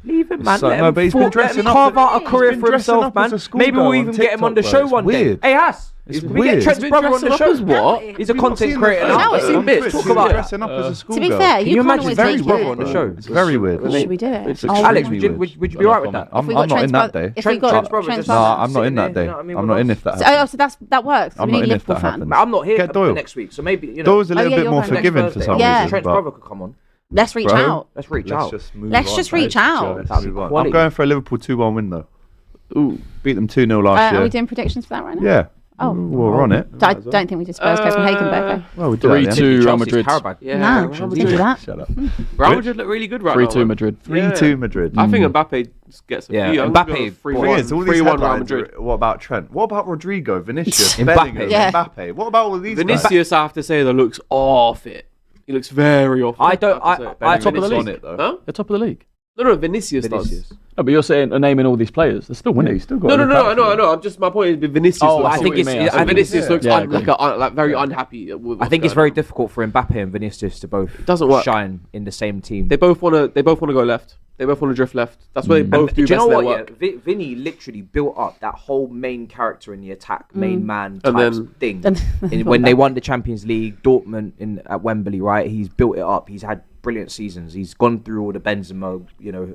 Leave him, man. But he's been dressing up. Carve out a career for himself, man. Maybe we'll even get him on the show one day. Hey, Haas. It's we weird. get Trent's brother on the show. What? He's a content creator now. I've seen bits. Talk about dressing up as a schoolgirl. To be fair, Can you imagine always Trent's make brother it. on the show? It's very weird. Should we do it? Alex, would you be alright with that? I'm not in that day. Trent's brother. No, I'm not in that day. I'm not in if that happens. So that works. I'm We not need in if Liverpool that fans. happens. I'm not here Get Doyle. next week, so maybe Doyle's a little bit you're more going forgiving next for some Yeah. reason. Trent's but- brother could come on. Let's reach Bro. out. Let's reach Let's out. just move Let's on, just mate. reach out. Let's That'd be move on. quality. I'm going for a Liverpool 2-1 win though. Beat them 2-0 last year. Are we doing predictions for that right now? Yeah. Oh. We're on it. I don't think we did Spurs Copenhagen, but okay. Well, we do that, 3-2 Real Madrid. Nah, we didn't do that. Shut up. Real Madrid look really good right now. 3-2 Madrid. 3-2 Madrid. I think Mbappe gets a few. Mbappe. 3-1 Real Madrid. What about Trent? What about Rodrigo, Vinicius, Bellingham, Mbappe? What about all these guys? Vinicius, I have to say, that looks off it. He looks very off. I don't. They're top of the on league. it though. Huh? They're top of the league. No, Vinicius does. No, but you're saying naming all these players. They're still winning. Yeah, still got No, I know. I'm just my point is with Vinicius. I think Vinicius looks very unhappy. I think it's very difficult for Mbappe and Vinicius to both shine in the same team. They both want to go left. They both want to drift left. That's where they both do best their work. Yeah, Vinny literally built up that whole main character in the attack, main man type thing. When they won the Champions League, Dortmund at Wembley, right? He's built it up. He's had brilliant seasons. He's gone through all the Benzema,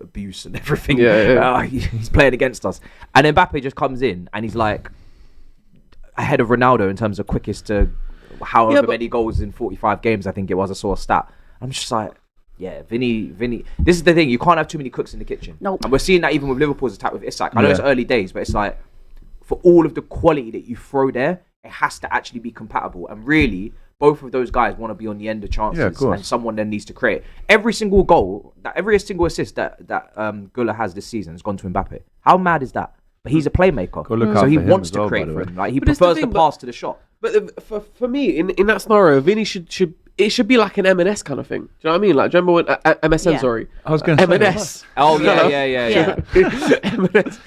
abuse and everything. He's playing against us. And then Mbappe just comes in and he's like ahead of Ronaldo in terms of quickest to however many goals in 45 games, I think it was. I saw a stat. I'm just like, yeah, Vinny. This is the thing. You can't have too many cooks in the kitchen. Nope. And we're seeing that even with Liverpool's attack with Isak. I know it's early days, but it's like, for all of the quality that you throw there, it has to actually be compatible. And really, both of those guys want to be on the end of chances, and someone then needs to create. Every single goal, every single assist that Güler has this season has gone to Mbappe. How mad is that? But he's a playmaker, so he wants to create for him. Like he prefers the pass to the shot. But for me, in that scenario, Vinny should be like an M&S kind of thing. Do you know what I mean? Like, do you remember when MSN? Sorry, I was going to say M&S. Oh yeah.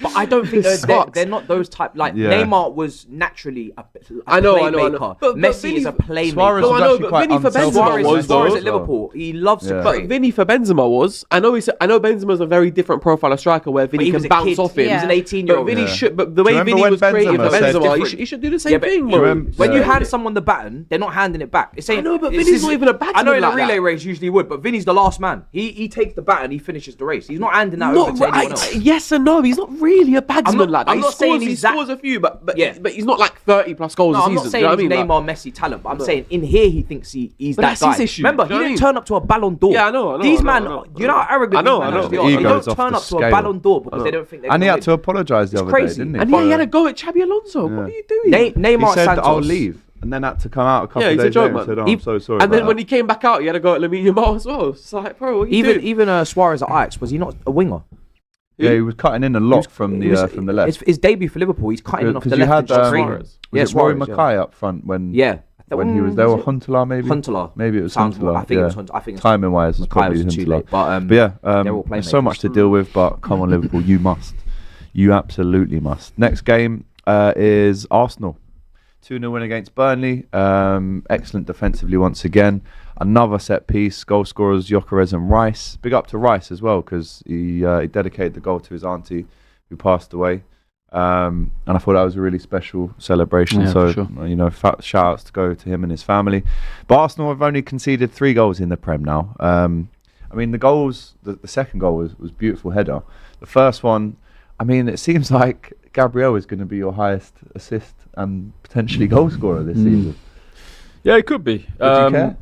But I don't think they're not those type. Like Neymar was naturally a playmaker. But Messi is a playmaker. But Vinny for Benzema was Suarez at Liverpool. He loves to create. But Vinny for Benzema was. I know Benzema's a very different profile of striker where Vinny can bounce off him. He's an 18-year-old. But Vinny should. But the way Vinny was creating for Benzema, he should do the same thing. When you hand someone the baton, they're not handing it back. I know, but Vinny's not even a batsman. I know in a relay race usually would, but Vinny's the last man. He takes the baton, he finishes the race. He's not handing that over to anyone else. Yes and no. He's not really a batsman like that. I'm not saying he scores a few, but he's not like 30 plus goals a season. I'm not saying he's Neymar, Messi talent, but I'm saying in here he thinks he's that guy. That's his issue. Remember, he didn't turn up to a Ballon d'Or. Yeah, I know. These man, you know how arrogant these men actually are. They don't turn up to a Ballon d'Or because they don't think they're. And he had to apologise the other day, didn't he? And he had a go at Xabi Alonso. What are you doing? Neymar he said, Santos. I'll leave. And then had to come out a couple of days later and said, I'm so sorry. And then when he came back out, he had to go at Lamine Yamal as well. It's like, bro, what are you doing? Even Suarez at Ajax, was he not a winger? Yeah, he was cutting in a lot from the left. His debut for Liverpool, he's cutting in off the left. Suarez. Was it Rory Mackay up front when he was there, or Huntelaar maybe? Huntelaar. Maybe it was Huntelaar. I think it was Huntelaar. I think timing wise, it's probably Huntelaar. But yeah, there's so much to deal with. But come on, Liverpool, you absolutely must. Next game is Arsenal. 2-0 win against Burnley. Excellent defensively once again. Another set piece. Goal scorers Gyökeres and Rice. Big up to Rice as well, because he dedicated the goal to his auntie who passed away. And I thought that was a really special celebration. Yeah, so, sure. shout outs to go to him and his family. But Arsenal have only conceded 3 goals in the Prem now. I mean, the goals, the second goal was beautiful header. The first one, I mean, it seems like Gabriel is going to be your highest assist and potentially goal scorer this season. Yeah, it could be. Would you care?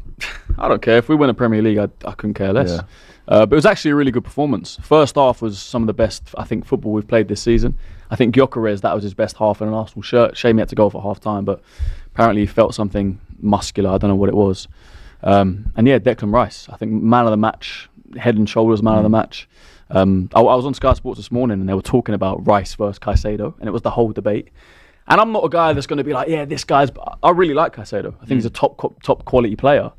I don't care. If we win a Premier League, I couldn't care less. Yeah. But it was actually a really good performance. First half was some of the best, I think, football we've played this season. I think Gyökeres, that was his best half in an Arsenal shirt. Shame he had to go for half time, but apparently he felt something muscular. I don't know what it was. And yeah, Declan Rice, I think man of the match, head and shoulders man of the match. I was on Sky Sports this morning and they were talking about Rice versus Caicedo, and it was the whole debate. And I'm not a guy that's going to be like, yeah, this guy's... I really like Caicedo. I think he's a top quality player.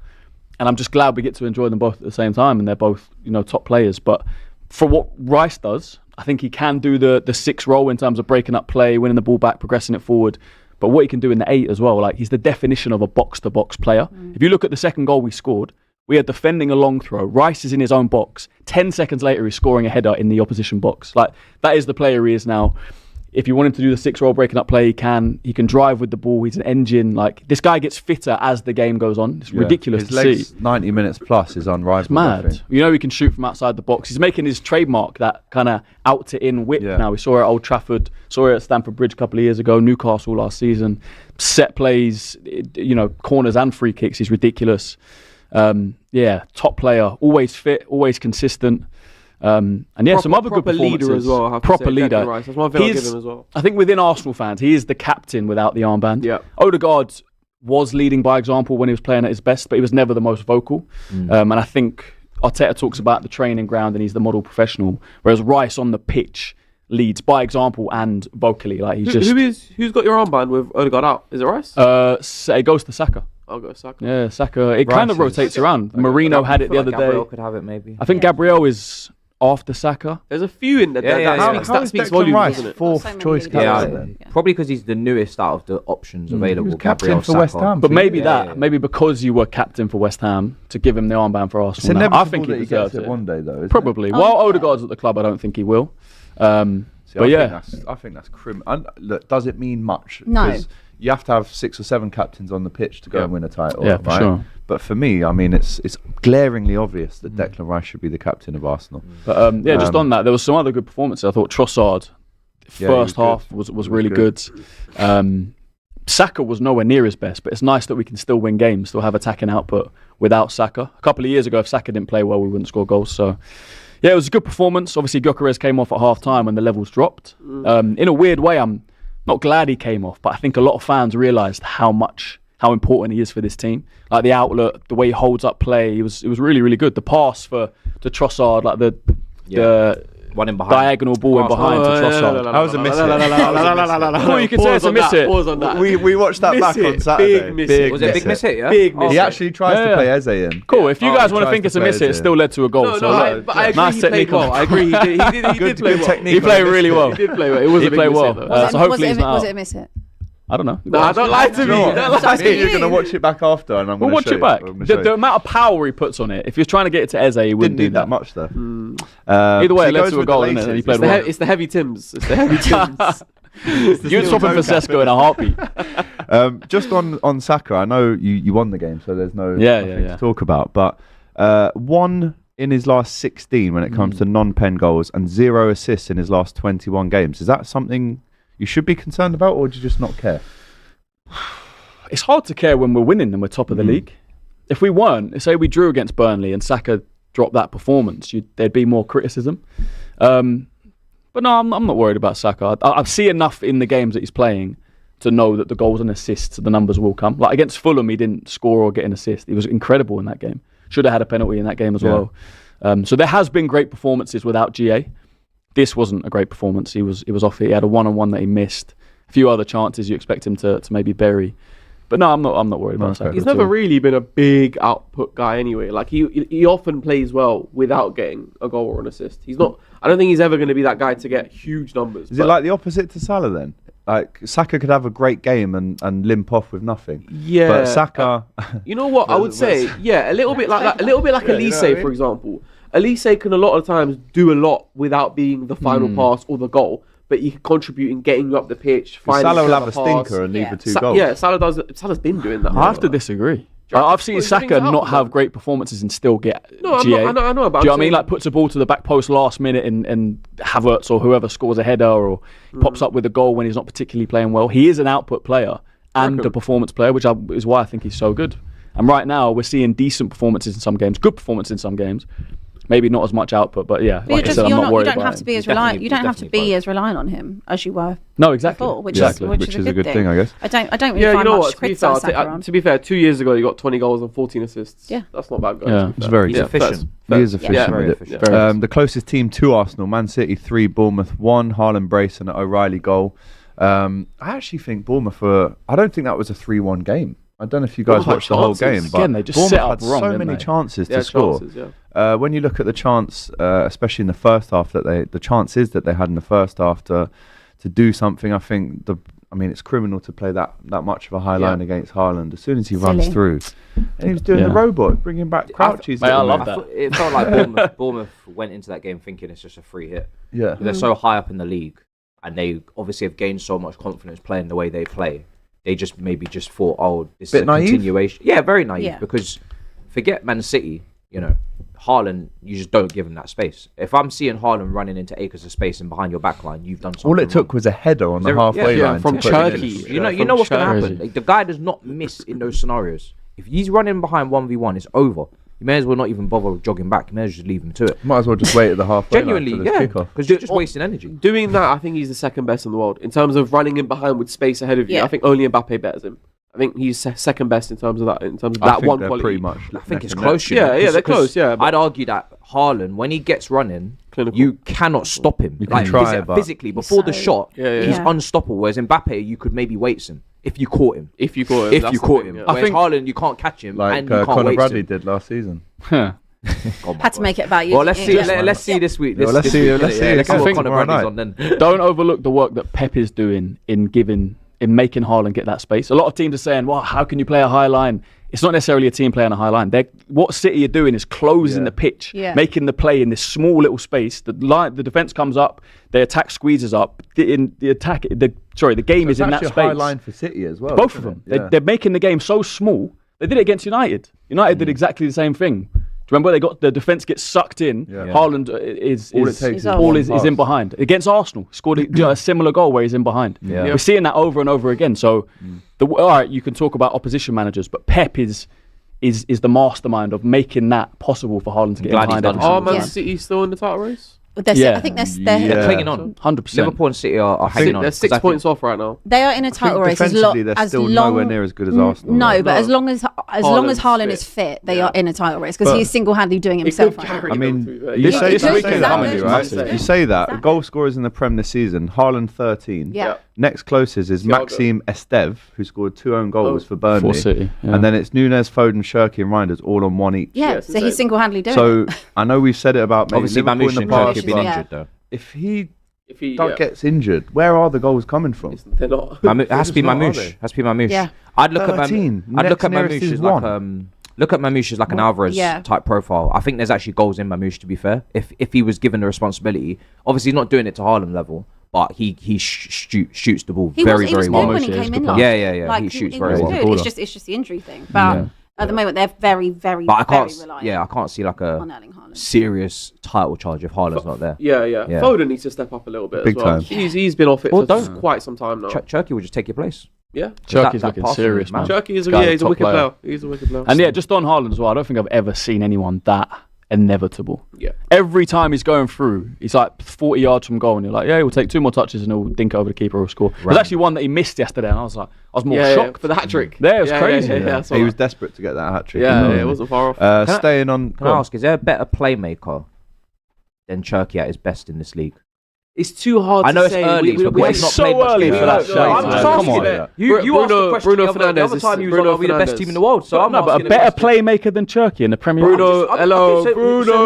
And I'm just glad we get to enjoy them both at the same time, and they're both, top players. But for what Rice does, I think he can do the 6 role in terms of breaking up play, winning the ball back, progressing it forward. But what he can do in the 8 as well, like he's the definition of a box-to-box player. If you look at the second goal we scored, we are defending a long throw. Rice is in his own box. 10 seconds later, he's scoring a header in the opposition box. Like, that is the player he is now. If you want him to do the 6 role breaking up play, he can drive with the ball. He's an engine. Like, this guy gets fitter as the game goes on. It's ridiculous to legs, see. 90 minutes plus is unrivaled. It's mad. He can shoot from outside the box. He's making his trademark, that kind of out to in whip now. We saw it at Old Trafford, saw it at Stamford Bridge a couple of years ago, Newcastle last season. Set plays, corners and free kicks. He's ridiculous. Top player, always fit, always consistent. Some other good performances. Leader as well. Proper leader. That's one thing I'll give him as well. I think within Arsenal fans, he is the captain without the armband. Yeah. Odegaard was leading by example when he was playing at his best, but he was never the most vocal. And I think Arteta talks about the training ground and he's the model professional, whereas Rice on the pitch leads by example and vocally. Like who's got your armband with Odegaard out? Is it Rice? It goes to Saka. I'll go Saka. Yeah, Saka. It kind of rotates around. Marino had it the other day. Gabriel could have it maybe. I think Gabriel is after Saka. There's a few in there. That speaks volumes, doesn't it? Fourth choice captain. Probably because he's the newest out of the options available. He was captain for West Ham. But maybe maybe because you were captain for West Ham to give him the armband for Arsenal. I think he deserves it one day, though. Probably. While Odegaard's at the club, I don't think he will. I think that's criminal. Look, does it mean much? No. Because you have to have 6 or 7 captains on the pitch to go and win a title. Yeah, right? for sure. But for me, I mean, it's glaringly obvious that Declan Rice should be the captain of Arsenal. But just on that, there was some other good performances. I thought Trossard, first half was really good. Saka was nowhere near his best, but it's nice that we can still win games, still have attacking output without Saka. A couple of years ago, if Saka didn't play well, we wouldn't score goals. So, yeah, it was a good performance. Obviously, Gyökeres came off at half-time when the levels dropped. In a weird way, I'm not glad he came off, but I think a lot of fans realised how important he is for this team. Like the outlet, the way he holds up play, it was really, really good. The pass to Trossard, like the one in behind. Diagonal ball in behind to Trossard. That was a miss hit. Well, you can say it's a miss hit. Pause on that. We watched that back on Saturday. Big miss hit. Was it a big miss hit, yeah? Big miss hit. He actually tries to play Eze in. Cool. If you guys want to think it's a miss hit, it still led to a goal. But I agree nice he played well. I agree he did play well. He played really well. He did play well. It was a big miss hit, though. So hopefully he's not out. Was it a miss hit? I don't know. No, don't lie to me. Don't lie to me. You're going to watch it back after, and I'm We'll going to watch it back. The amount of power he puts on it, if he was trying to get it to Eze, he wouldn't do do that much, though. Either way, it led to a goal, didn't it? He played well. It's the heavy Tims. It's the heavy Tims. You'd swap him for Sesko in a heartbeat. Just on Saka, I know you won the game, so there's nothing to talk about. But 1 in his last 16 when it comes to non-pen goals, and 0 assists in his last 21 games. Is that something you should be concerned about, or do you just not care? It's hard to care when we're winning and we're top of the league. If we weren't, say we drew against Burnley and Saka dropped that performance, there'd be more criticism. But no, I'm not worried about Saka. I see enough in the games that he's playing to know that the goals and assists, the numbers will come. Like against Fulham, he didn't score or get an assist. He was incredible in that game. Should have had a penalty in that game as well. So there has been great performances without GA. This wasn't a great performance. He was off it. He had a 1-on-1 that he missed. A few other chances you expect him to maybe bury. But no, I'm not worried about Saka. He's never really been a big output guy anyway. Like he often plays well without getting a goal or an assist. He's not. I don't think he's ever going to be that guy to get huge numbers. Is it like the opposite to Salah then? Like Saka could have a great game and limp off with nothing. Yeah. But Saka, you know what I would say? Yeah, a little bit like that. A little bit like Elise, for example. Elise can a lot of times do a lot without being the final pass or the goal. But he can contribute in getting you up the pitch. Salah will have a stinker and leave the 2 goals. Yeah, Salah's been doing that. I have to disagree. I've seen Saka not have great performances and still get GA. I know about. Do you know what I mean? Like puts a ball to the back post last minute and Havertz or whoever scores a header or pops up with a goal when he's not particularly playing well. He is an output player and a performance player, which is why I think he's so good. And right now we're seeing decent performances in some games, good performances in some games. Maybe not as much output, but yeah, but like I said, I'm not worried about You don't have to be as reliant. You don't have to be as reliant on him as you were. No, exactly. Before, which is a good thing, I guess. I don't really find much to criticise Saka on. To be fair, 2 years ago he got 20 goals and 14 assists. Yeah, that's not bad. Yeah, it's very good. Efficient. He is efficient. Very efficient. The closest team to Arsenal: Man City 3, Bournemouth 1. Haaland brace and an O'Reilly goal. I actually think Bournemouth I don't think that was a 3-1 game. I don't know if you guys watched the whole game, but again, they just set up had wrong, so many chances to score. When you look at the chance, especially in the first half, the chances that they had in the first half to do something, I think it's criminal to play that much of a high line against Haaland. As soon as he runs through, and he was doing the robot, bringing back Crouchy's. I love that. It felt like Bournemouth went into that game thinking it's just a free hit. Yeah, they're so high up in the league, and they obviously have gained so much confidence playing the way they play. They just thought, oh, this is a continuation. Yeah, very naive. Yeah. Because forget Man City, Haaland, you just don't give him that space. If I'm seeing Haaland running into acres of space and behind your back line, you've done something. All it took was a header on the halfway line from Turkey. You know what's going to happen. Like, the guy does not miss in those scenarios. If he's running behind 1v1, it's over. You may as well not even bother jogging back. You may as well just leave him to it. Might as well just wait at the halfway line. Genuinely, because you're just wasting energy. Doing that, I think he's the second best in the world. In terms of running in behind with space ahead of you, I think only Mbappe betters him. I think he's second best in terms of that. In terms of that one quality, pretty much. I think it's close. Yeah, they're close. Yeah, I'd argue that Haaland, when he gets running, you cannot stop him. You can try, but physically before the shot, he's unstoppable. Whereas Mbappe, you could maybe weight him if you caught him. If you caught him, Whereas Haaland, you can't catch him, like and you can't Conor weight Bradley him. did last season. Had to make it about you. Well, let's see this week. Let's see what Conor Bradley's on then. Don't overlook the work that Pep is doing in making Haaland get that space. A lot of teams are saying, well, how can you play a high line? It's not necessarily a team playing a high line. What City are doing is closing the pitch, making the play in this small little space. The defense comes up, the attack squeezes up. The game is in that space. High line for City as well. Both of them. They're making the game so small. They did it against United. United did exactly the same thing. Do you remember they got the defense gets sucked in? Haaland is in behind. Against Arsenal, scored a similar goal where he's in behind. We're seeing that over and over again. So, all right, you can talk about opposition managers, but Pep is the mastermind of making that possible for Haaland to get in behind. Are Man City still in the title race? I think they're clinging on. 100%. Liverpool and City are hanging on. They're 6 points off right now. They are in a title race. They're still nowhere near as good as Arsenal. No, but as long as Haaland is fit, they are in a title race because he's single-handedly doing himself. I mean, you say that. You say that. Goal scorers in the Prem this season: Haaland 13. Yeah. Next closest is Maxime Esteve, who scored 2 own goals for Burnley. For City, and then it's Nunez, Foden, Shirky, and Reinders all on 1 each. Yeah, so he's single-handedly doing it. So I know we've said it about obviously Liverpool in the past. Mamouche been injured though. If he gets injured, where are the goals coming from? They're not. It has to be Mamouche. Yeah. I'd look at Mamouche as like an Alvarez type profile. I think there's actually goals in Mamouche, to be fair. If he was given the responsibility, obviously he's not doing it to Haaland level, but he shoots the ball very well. When he came in last. Yeah. He shoots very well. It's just the injury thing. But at the moment, they're very, very, very reliant. Yeah, I can't see like a serious title charge if Haaland's not there. Yeah. Foden needs to step up a little bit as well. He's been off it for quite some time now. Cherky will just take your place. Yeah, Cherky's looking serious, man. Cherky is he's a wicked player. He's a wicked player. And just on Haaland as well, I don't think I've ever seen anyone that inevitable. Yeah. Every time he's going through, he's like 40 yards from goal, and you're like, yeah, he'll take 2 more touches and he'll dink it over the keeper or score. There's actually one that he missed yesterday, and I was more shocked for the hat trick. Yeah, it was crazy. He was desperate to get that hat trick. Yeah, it wasn't far off. Staying on. Can I ask, is there a better playmaker than Cherky at his best in this league? It's too hard to say. I know it's early. It's so early for that. I'm just asking. You asked the question the other time you was like, are we the best team in the world? So I'm but a better playmaker than Cherky in the Premier League. Bruno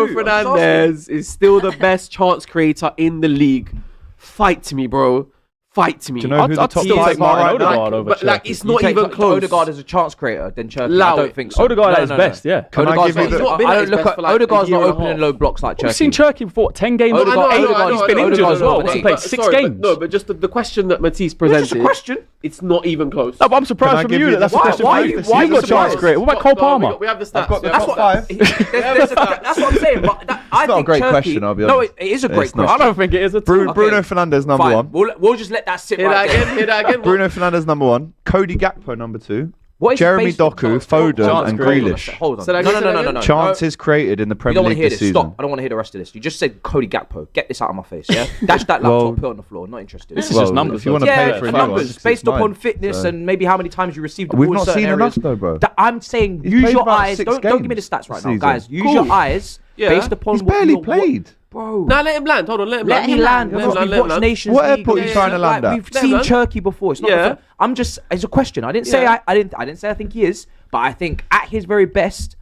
Fernandes is still the best chance creator in the league. Fight to me, bro. Fight to me. Do you know who the top take Martin Odegaard over but like, it's not even close. Odegaard is a chance creator, then Cherky. I don't think so. Odegaard at his best, yeah. Odegaard's not opening low blocks like Cherky. We've seen Cherky before 10 games. He's been injured as well. He played 6 games. No, but just the question that Matisse presented. It's not even close. No, but I'm surprised from you that's the question. Why you got chance creator? What about Cole Palmer? We have the stats. That's what 5. That's what I'm saying. It's not a great question, I'll be honest. No, it is a great question. I don't think it is at all. Bruno Fernandes number 1. We'll just let that sit right there. Hear that again. Bruno Fernandes number 1. Cody Gakpo number 2. Jeremy Doku, Foden, and Grealish. Hold on. No. Chances created in the Premier League this season. Stop. I don't want to hear the rest of this. You just said Cody Gakpo. Get this out of my face, yeah? Dash that laptop, put it on the floor. Not interested. This is just numbers. If you want to pay for numbers based upon fitness and maybe how many times you received the ball. We've not seen enough though, bro. I'm saying use your eyes. Don't give me the stats right now, guys. Use your eyes based upon what barely played. Bro. Now let him land. Hold on, let him land. Let him land. We've watched Nations What League. airport are you trying to land at? We've seen Cherky before. It's not. I'm just. It's a question. I didn't say. I didn't say I think he is, but I think at his very best,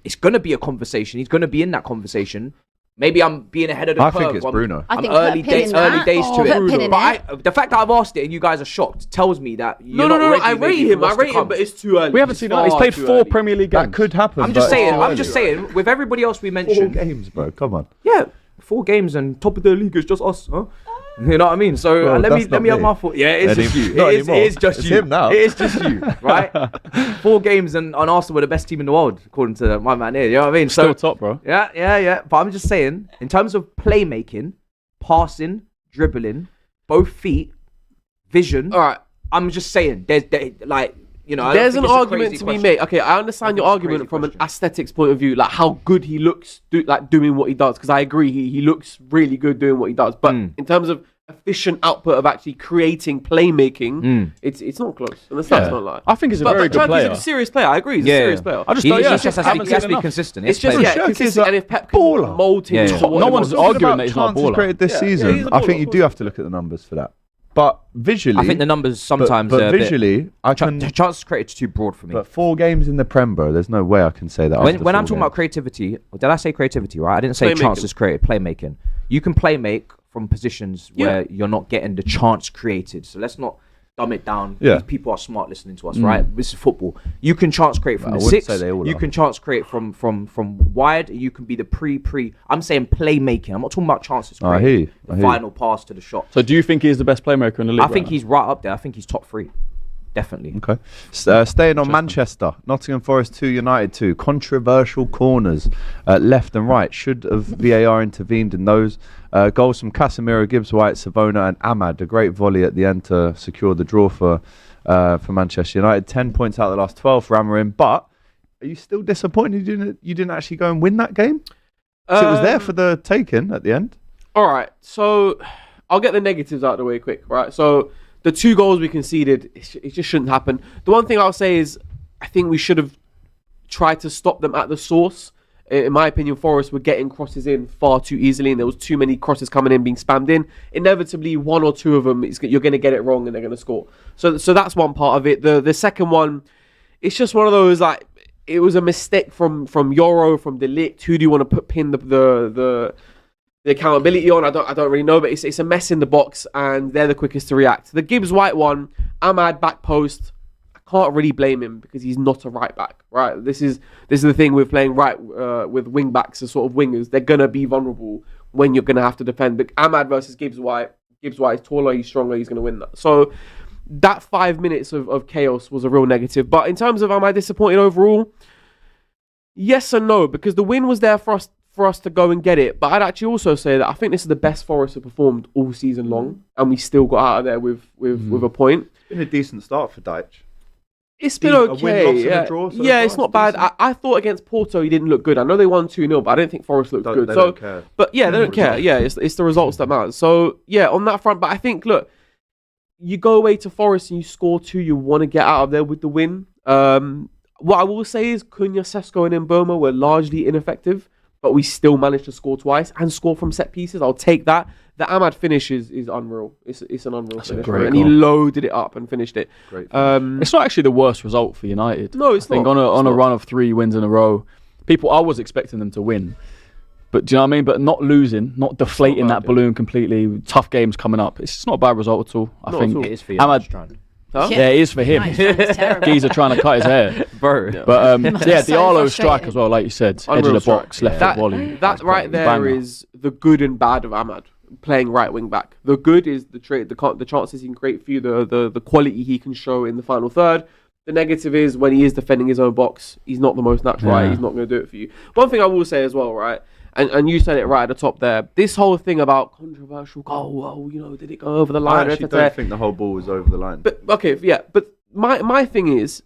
it's gonna be a conversation. He's gonna be in that conversation. Maybe I'm being ahead of the curve. I think it's Bruno. I'm early days to it. But the fact that I've asked it and you guys are shocked tells me that you're not ready. I rate him, but it's too early. We haven't seen that. He's played 4 Premier League games. That could happen. I'm just saying. With everybody else we mentioned, 4 games, bro. Come on. Yeah, 4 games and top of the league is just us, huh? You know what I mean? So let me have my thought. Yeah, it's just you. It is just you. Him now. It is just you, right? 4 games and Arsenal were the best team in the world, according to my man here. You know what I mean? Still top, bro. Yeah. But I'm just saying, in terms of playmaking, passing, dribbling, both feet, vision. All right. I'm just saying, there's there's an argument to be made. Okay, I understand your argument from an aesthetics point of view, like how good he looks, doing what he does. Because I agree, he looks really good doing what he does. But in terms of efficient output of actually creating playmaking, it's not close. And the stats don't lie. I think he's a very good player. He's a serious player. I agree, he's a serious player. I just he has to be consistent. It's just consistent. And if Pep can mold him, no one's arguing that he's not a baller. Created this season. I think you do have to look at the numbers for that. But visually, I think the numbers sometimes. But visually, chances created too broad for me. But 4 games in the Prem, bro. There's no way I can say that. When I'm talking about creativity, did I say creativity? Right, I didn't say chances created. Playmaking. You can playmake from positions where you're not getting the chance created. So let's not dumb it down. Yeah. These people are smart listening to us, right? This is football. You can chance create from the 6. You can chance create from wide. You can be the pre. I'm saying playmaking. I'm not talking about chances created. The final pass to the shot. So do you think he's the best playmaker in the league? I think he's right up there. I think he's top 3. Definitely. Okay. Staying on Manchester, Nottingham Forest 2, United 2. Controversial corners left and right. Should have VAR intervened in those? Goals from Casemiro, Gibbs-White, Savona and Ahmad. A great volley at the end to secure the draw for Manchester United. 10 points out of the last 12 for Amorim. But are you still disappointed you didn't actually go and win that game? So it was there for the taking at the end. All right. So I'll get the negatives out of the way quick. Right. So the 2 goals we conceded, it just shouldn't happen. The one thing I'll say is I think we should have tried to stop them at the source. In my opinion, Forest were getting crosses in far too easily, and there was too many crosses coming in, being spammed in. Inevitably, 1 or 2 of them, you're going to get it wrong and they're going to score. So that's one part of it. The second one, it's just one of those, like, it was a mistake from Yoro, from De Ligt. Who do you want to pin the accountability on? I don't really know, but it's a mess in the box, and they're the quickest to react. The Gibbs-White one, Ahmad back post, I can't really blame him because he's not a right back, right? This is the thing with playing right with wing backs as sort of wingers. They're gonna be vulnerable when you're gonna have to defend. But Ahmad versus Gibbs-White is taller, he's stronger, he's gonna win that. So that 5 minutes of chaos was a real negative. But in terms of am I disappointed overall? Yes and no, because the win was there for us to go and get it. But I'd actually also say that I think this is the best Forest have performed all season long, and we still got out of there with a point. It's been a decent start for Deitch. It's been okay. It's not bad. I thought against Porto he didn't look good. I know they won 2-0, but I didn't think Forest looked good. They don't care. But yeah, they don't care. Yeah, it's the results that matter. So yeah, on that front. But I think, look, you go away to Forest and you score 2, you want to get out of there with the win. What I will say is Cunha, Sesko and Mboma were largely ineffective, but we still managed to score twice and score from set pieces. I'll take that. The Ahmad finish is unreal. It's an unreal finish. And he loaded it up and finished it. Great. It's not actually the worst result for United. No, it's not. I think on a run of 3 wins in a row, I was expecting them to win. But do you know what I mean? But not losing, not deflating that balloon completely. Tough games coming up. It's not a bad result at all. I think it is for you. Ahmad. Huh? Yeah, it is for him. Geezer trying to cut his hair. Bro. Yeah. But Diallo strike as well, like you said. Edge of the box, left foot volley. That right there is the good and bad of Ahmad playing right wing back. The good is the chances he can create for you, the quality he can show in the final third. The negative is when he is defending his own box, he's not the most natural, right? He's not going to do it for you. One thing I will say as well, right? And you said it right at the top there. This whole thing about controversial goal, did it go over the line? I actually don't think the whole ball was over the line. But okay, yeah. But my thing is,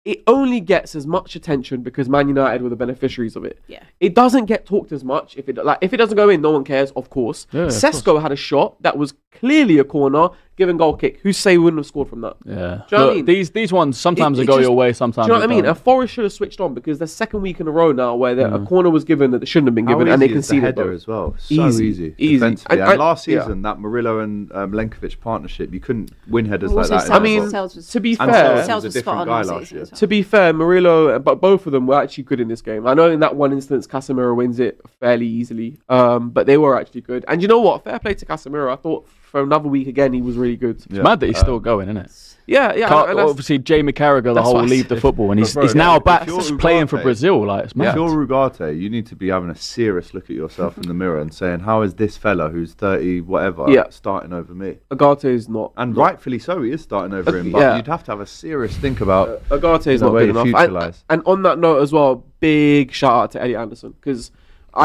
it only gets as much attention because Man United were the beneficiaries of it. Yeah. It doesn't get talked as much. If it doesn't go in, no one cares, of course. Yeah, Sesko had a shot that was clearly a corner, given goal kick. Who say we wouldn't have scored from that? Yeah. Do you know what I mean? These ones, sometimes they go your way, sometimes do you know what I mean? don't. And Forest should have switched on because the second week in a row now where a corner was given that shouldn't have been given, and they conceded the header as well. So easy. Defensively. And last season, that Murillo and Milenkovic partnership, you couldn't win headers like that. I mean, to be fair, Sales was a different guy last year. To be fair, Murillo, but both of them were actually good in this game. I know in that one instance, Casemiro wins it fairly easily, but they were actually good. And you know what? Fair play to Casemiro. I thought for another week again, he was really good. It's mad that he's still going, isn't it? Yeah. And obviously, Jamie Carragher, the whole leave the football, and he's now back playing for Brazil. Like, it's mad. If you're Ugarte, you need to be having a serious look at yourself in the mirror and saying, how is this fella who's 30, whatever, starting over me? Ugarte is not. And rightfully so, he is starting over him. But you'd have to have a serious think about Ugarte is not good enough. And on that note as well, big shout out to Eddie Anderson, because we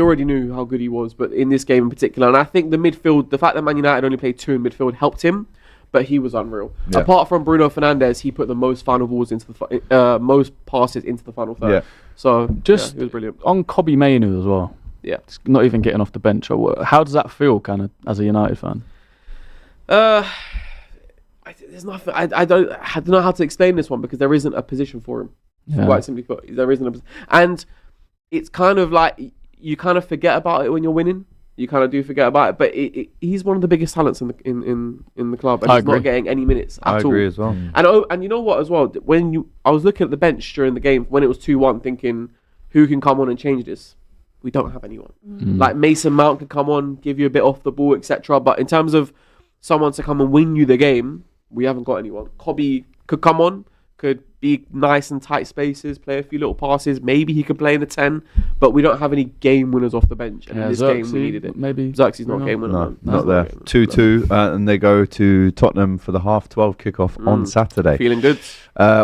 already knew how good he was, but in this game in particular, and I think the midfield, the fact that Man United only played 2 in midfield helped him, but he was unreal. Yeah. Apart from Bruno Fernandes, he put the most final balls into the most passes into the final third. Yeah. So it was brilliant. On Kobbie Mainoo as well. Yeah, it's not even getting off the bench. How does that feel, kind of, as a United fan? There's nothing. I don't know how to explain this one because there isn't a position for him. Yeah. Quite simply put, there isn't and it's kind of like you kind of forget about it when you're winning. you kind of do forget about it. But he's one of the biggest talents in the club, and he's not getting any minutes at all. I agree as well. And you know what as well? I was looking at the bench during the game when it was 2-1, thinking who can come on and change this. We don't have anyone. Like Mason Mount could come on, give you a bit off the ball, etc. But in terms of someone to come and win you the game, we haven't got anyone. Kobe could come on, could be nice and tight spaces, play a few little passes. Maybe he could play in the 10, but we don't have any game winners off the bench. And in this game, we needed it. Maybe Xerxes not a game winner. No, not there. 2-2, and they go to Tottenham for the 12:30 kickoff on Saturday. Feeling good.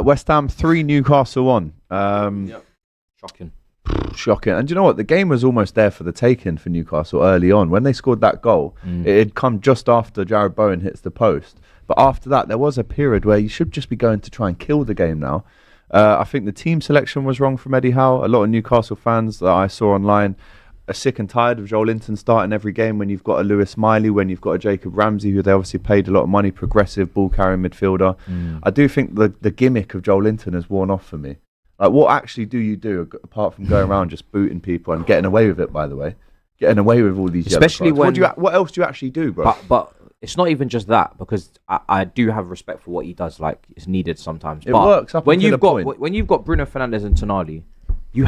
West Ham 3, Newcastle 1. Shocking. And you know what? The game was almost there for the taking for Newcastle early on. When they scored that goal, it had come just after Jared Bowen hits the post. But after that, there was a period where you should just be going to try and kill the game now. I think the team selection was wrong from Eddie Howe. A lot of Newcastle fans that I saw online are sick and tired of Joel Linton starting every game when you've got a Lewis Miley, when you've got a Jacob Ramsey, who they obviously paid a lot of money, progressive, ball-carrying midfielder. I do think the gimmick of Joel Linton has worn off for me. Like, what actually do you do apart from going around just booting people and getting away with it, by the way? Getting away with all these especially yellow cards. What else do you actually do, bro? But it's not even just that, because I do have respect for what he does. Like, it's needed sometimes. It works up when until you've a got point. when you've got Bruno Fernandes and Tonali, you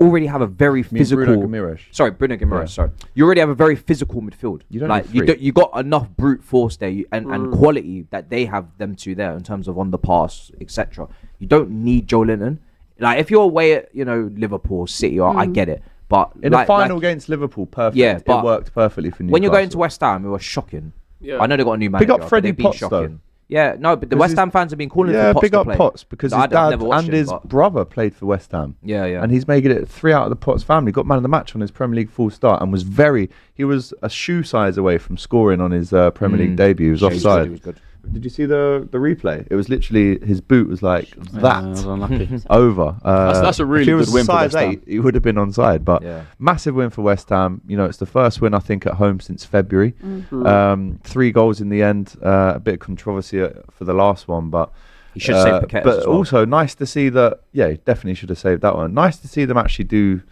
already have a very physical. Bruno Guimaraes. Sorry, Bruno Guimaraes. Yeah. Sorry, you already have a very physical midfield. You don't like need three. you got enough brute force there and quality that they have them two there in terms of on the pass, etc. You don't need Joe Linton. Like, if you're away at Liverpool, City, I get it. But in the final against Liverpool, perfect. Yeah, but it worked perfectly for Newcastle. When you're going to West Ham, it was shocking. Yeah. I know they got a new manager. Big up Freddie Potts, though. Yeah, no, but the West Ham fans have been calling for Potts big up to play. Potts, because his dad and his brother played for West Ham. Yeah. And he's making it 3 out of the Potts family. Got man of the match on his Premier League full start and he was a shoe size away from scoring on his Premier League debut. He was offside. He was good. Did you see the replay? It was literally, his boot was like that over. That's a really good win for West Ham. If he was size 8, he would have been onside. But massive win for West Ham. You know, it's the first win, I think, at home since February. 3 goals in the end. A bit of controversy for the last one, but he should save Paquetá. But as well. Also nice to see that. Yeah, he definitely should have saved that one. Nice to see them actually do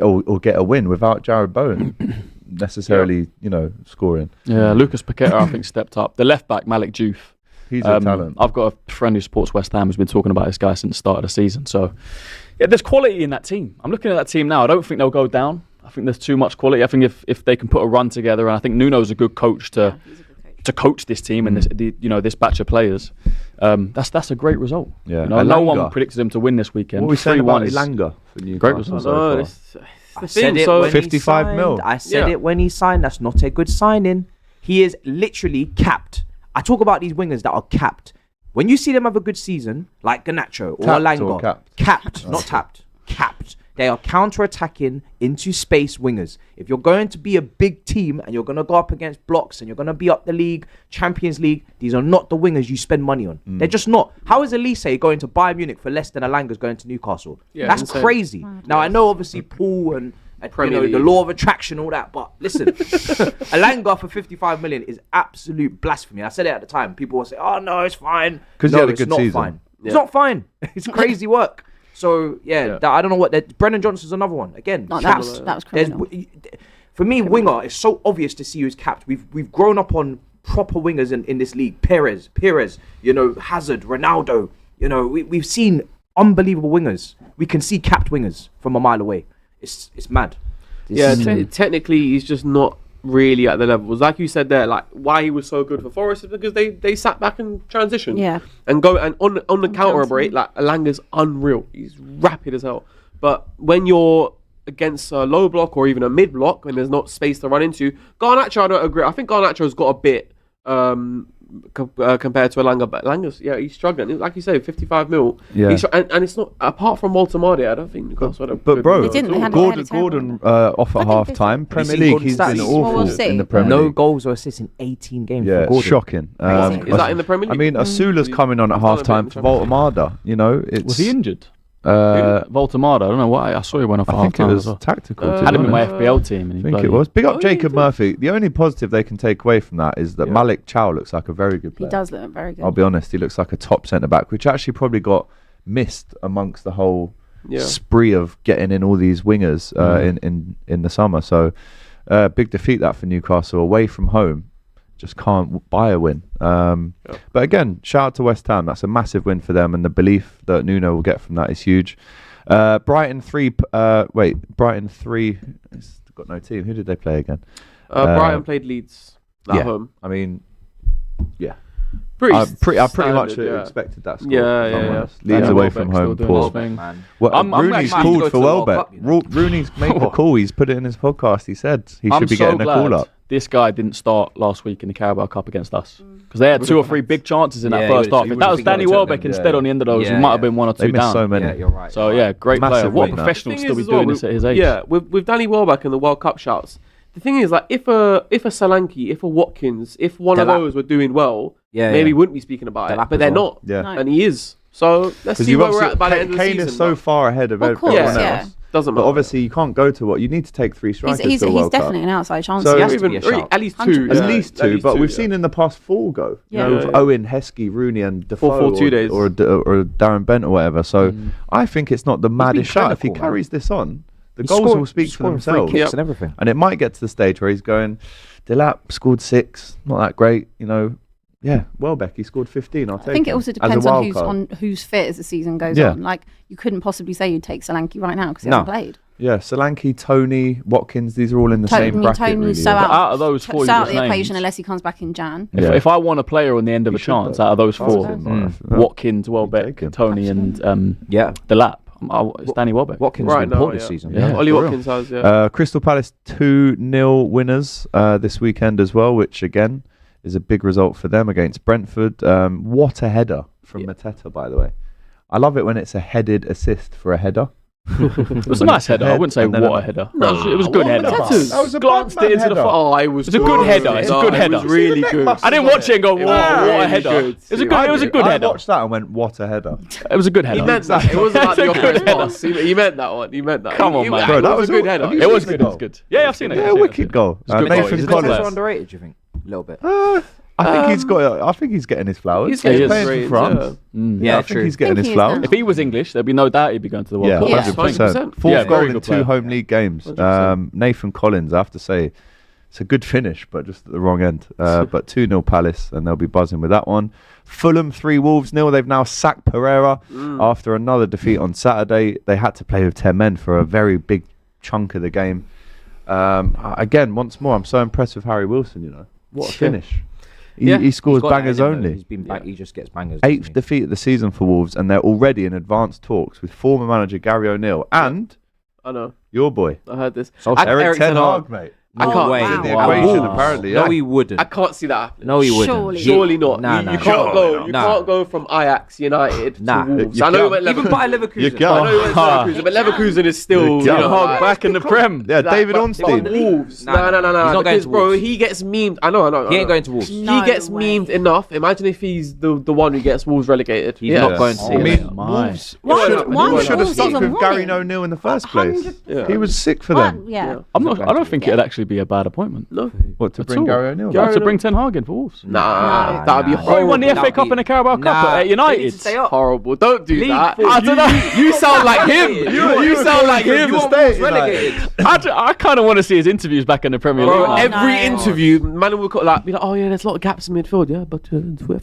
or get a win without Jared Bowen necessarily, scoring. Yeah, Lucas Paquetá, I think, stepped up. The left back, Malik Diouf. He's a talent. I've got a friend who supports West Ham who's been talking about this guy since the start of the season. So, yeah, there's quality in that team. I'm looking at that team now. I don't think they'll go down. I think there's too much quality. I think if they can put a run together, and I think Nuno's a good coach to coach this team and this batch of players, that's a great result. Yeah, no one predicted them to win this weekend. What were we saying about Elanga for Newcastle? Great result. I said it when 55 mil. I said it when he signed. That's not a good signing. He is literally capped. I talk about these wingers that are capped. When you see them have a good season, like Garnacho or Elanga, capped, not tapped, capped. They are counter-attacking into space wingers. If you're going to be a big team and you're going to go up against blocks and you're going to be up the league, Champions League, these are not the wingers you spend money on. They're just not. How is Elise going to Bayern Munich for less than Elanga's going to Newcastle? Yeah, that's insane. Crazy. Now, I know obviously Paul and the law of attraction, all that, but listen, Elanga for 55 million is absolute blasphemy. I said it at the time. People will say, "Oh no, it's fine." Because no, he had a it's good not season. Fine. Yeah. It's not fine. It's crazy work. So I don't know what. Brendan Johnson's another one again. No, that was criminal. For me, winger is so obvious to see who's capped. We've grown up on proper wingers in this league. Pires, Hazard, Ronaldo. We've seen unbelievable wingers. We can see capped wingers from a mile away. It's mad. Technically, he's just not really at the levels. Like you said there, like why he was so good for Forest is because they sat back and transitioned. Yeah. And go and on the counter break, like Elanga's unreal. He's rapid as hell. But when you're against a low block or even a mid block when there's not space to run into, Garnacho, I don't agree. I think Garnacho's got a bit compared to Elanga, but Elanga's he's struggling. Like you say, 55 mil. Yeah. And it's not apart from Walter Mardi. I don't think Newcastle. But bro, Gordon off at half time. Premier League, he's been awful in the Premier League. No goals or assists in 18 games. Yeah, for Gordon. shocking. Is that in the Premier League? I mean, Asula's coming on at half time for Walter Mardi. Was he injured? Voltamada, I don't know why. I saw he went off at half time. I think it was tactical. I had him in my FPL team. And I think it was. Big up Jacob Murphy. The only positive they can take away from that is that Malik Chow looks like a very good player. He does look very good. I'll be honest, he looks like a top centre-back, which actually probably got missed amongst the whole spree of getting in all these wingers in the summer. So Big defeat that for Newcastle away from home. Just can't buy a win. But again, shout out to West Ham. That's a massive win for them, and the belief that Nuno will get from that is huge. Brighton 3. Brighton 3. It's got no team. Who did they play again? Brighton played Leeds at home. I mean, yeah. I pretty much expected that score. Yeah. Leeds away from home. Poor. Rooney's called for Welbeck. Rooney's made the call. He's put it in his podcast. He said he should be getting a call up. This guy didn't start last week in the Carabao Cup against us because they had 2 or 3 big chances in that first half. If that was Danny Welbeck instead on the end of those, we might have been 1 or 2 they down. So many. Yeah, you're right. So great player. What a professional still be doing this at his age. Yeah, with Danny Welbeck and the World Cup shouts. The thing is, like, if a Solanke, if a Watkins, if one of those were doing well, maybe we wouldn't be speaking about it. But they're not. Yeah. And he is. So let's see where we're at by the end of the season. Kane is so far ahead of everyone else. Doesn't matter. But obviously, you can't go to what you need to take 3 strikers. He's to the World definitely Cup. an outside chance. So He has to be a shout. At least 2. At least 2. But we've seen in the past 4 go. Yeah. With Owen, Heskey, Rooney, and Defoe, 4-2 days, or Darren Bent or whatever. So I think it's not the maddest shot. If he carries this on, the goals will speak for themselves. Free kicks and everything. And it might get to the stage where he's going, Delap scored 6, not that great, Welbeck, he scored 15. I think it also depends on who's fit as the season goes on. Like, you couldn't possibly say you'd take Solanke right now because he hasn't played. Yeah, Solanke, Tony, Watkins, these are all in the same bracket. Tony's really, out of those 4 out of the equation unless he comes back in Jan. If I want a player on the end of a chance out of those 4, Watkins, Welbeck, Tony, and Delap. It's Danny Welbeck. Watkins has been poor this season. Ollie Watkins has, Crystal Palace 2-0 winners this weekend as well, which again is a big result for them against Brentford. What a header from Mateta, by the way. I love it when it's a headed assist for a header. It was a nice header. I wouldn't say what a header. No, it was a good header. That was a glanced it into the it was a good header. It's a good header. It was really good. I didn't watch it and go, what a header. It was a good header. I watched that and went, what a header. It was a good header. He meant that. It wasn't like the opposite pass. He meant that one. He meant that. Come on, man. Bro, that was a good header. It was good. It was good. Yeah, I've seen it. Yeah, wicked goal. Nathan Collins underrated, do you think? A little bit. I think he's getting his flowers. He's playing for France. Yeah, I think he's getting his flowers. If he was English, there'd be no doubt he'd be going to the World Cup. 100%. 4th goal in 2 home league games. Nathan Collins, I have to say, it's a good finish, but just at the wrong end. But 2-0 Palace, and they'll be buzzing with that one. Fulham 3 Wolves 0. They've now sacked Pereira after another defeat on Saturday. They had to play with 10 men for a very big chunk of the game. Again, once more, I'm so impressed with Harry Wilson. What a finish. He scores bangers only. He just gets bangers. 8th defeat of the season for Wolves, and they're already in advanced talks with former manager Gary O'Neill and I know your boy. I heard this. Eric Ten Hag, mate. I can't way. In the equation, apparently. No, he wouldn't. I can't see that happening. No, he wouldn't. Surely not. Nah, you can't go. You can't go from Ajax United to Wolves. I know you went even by Leverkusen. You can't. I know you went Leverkusen, but Leverkusen is still back in the Prem. Yeah, David Ornstein. Wolves. No. He's not going to bro, Wolves. he gets memed. I know. He ain't going to Wolves. He gets memed enough. Imagine if he's the one who gets Wolves relegated. He's not going to Wolves. Wolves should have stuck with Gary O'Neill in the first place. He was sick for them. Yeah. I don't think it'd actually be a bad appointment. No. What, to bring Gary O'Neill? To bring Ten Hag in for Wolves. Nah, that'd be He horrible. won the FA Cup and the Carabao Cup at United. Horrible. Don't do that. I don't know. You sound like him. You sound like him. You want Wolves relegated. I kind of want to see his interviews back in the Premier League. Bro, every interview, man will be like, oh yeah, there's a lot of gaps in midfield, but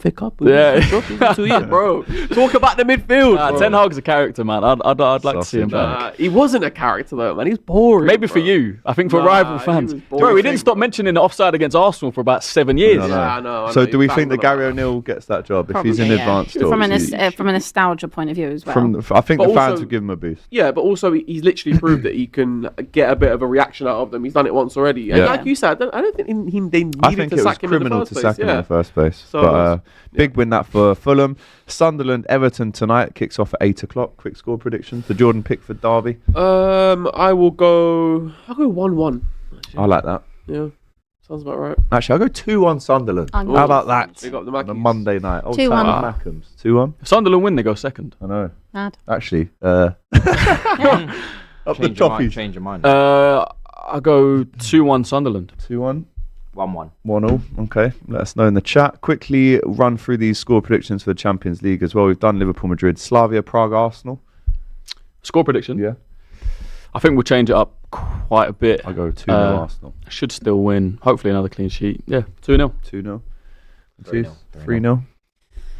FA Cup, 2 years, bro. Talk about the midfield. Ten Hag's a character, man. I'd like to see him back. He wasn't a character though, man. He's boring. Maybe for you. I think for rival fans. Bro, he didn't stop mentioning the offside against Arsenal for about 7 years. I know. So do we think that Gary O'Neill gets that job if he's in advanced talks? From a nostalgia point of view as well. I think the fans would give him a boost. Yeah, but also he's literally proved that he can get a bit of a reaction out of them. He's done it once already. And like you said, I don't think they needed to sack him in the first place. I think it was criminal to sack him in the first place. But big win that for Fulham. Sunderland Everton tonight kicks off at 8 o'clock. Quick score predictions. The Jordan Pickford derby. I'll go 1-1. I like that. Yeah. Sounds about right. Actually, I'll go 2-1 Sunderland. How about that? They got the on a Monday night. 2-1. Mackham's. 2-1. Sunderland win, they go second. I know. Mad. Actually, up the choppies. Change your mind. I'll go 2-1 Sunderland. 2-1. 1-1. 1-0. Okay. Let us know in the chat. Quickly run through these score predictions for the Champions League as well. We've done Liverpool, Madrid, Slavia, Prague, Arsenal. Score prediction? Yeah. I think we'll change it up quite quite a bit. I'll go 2-0 Arsenal. Should still win. Hopefully another clean sheet. Yeah, 2-0. 2-0. 3-0.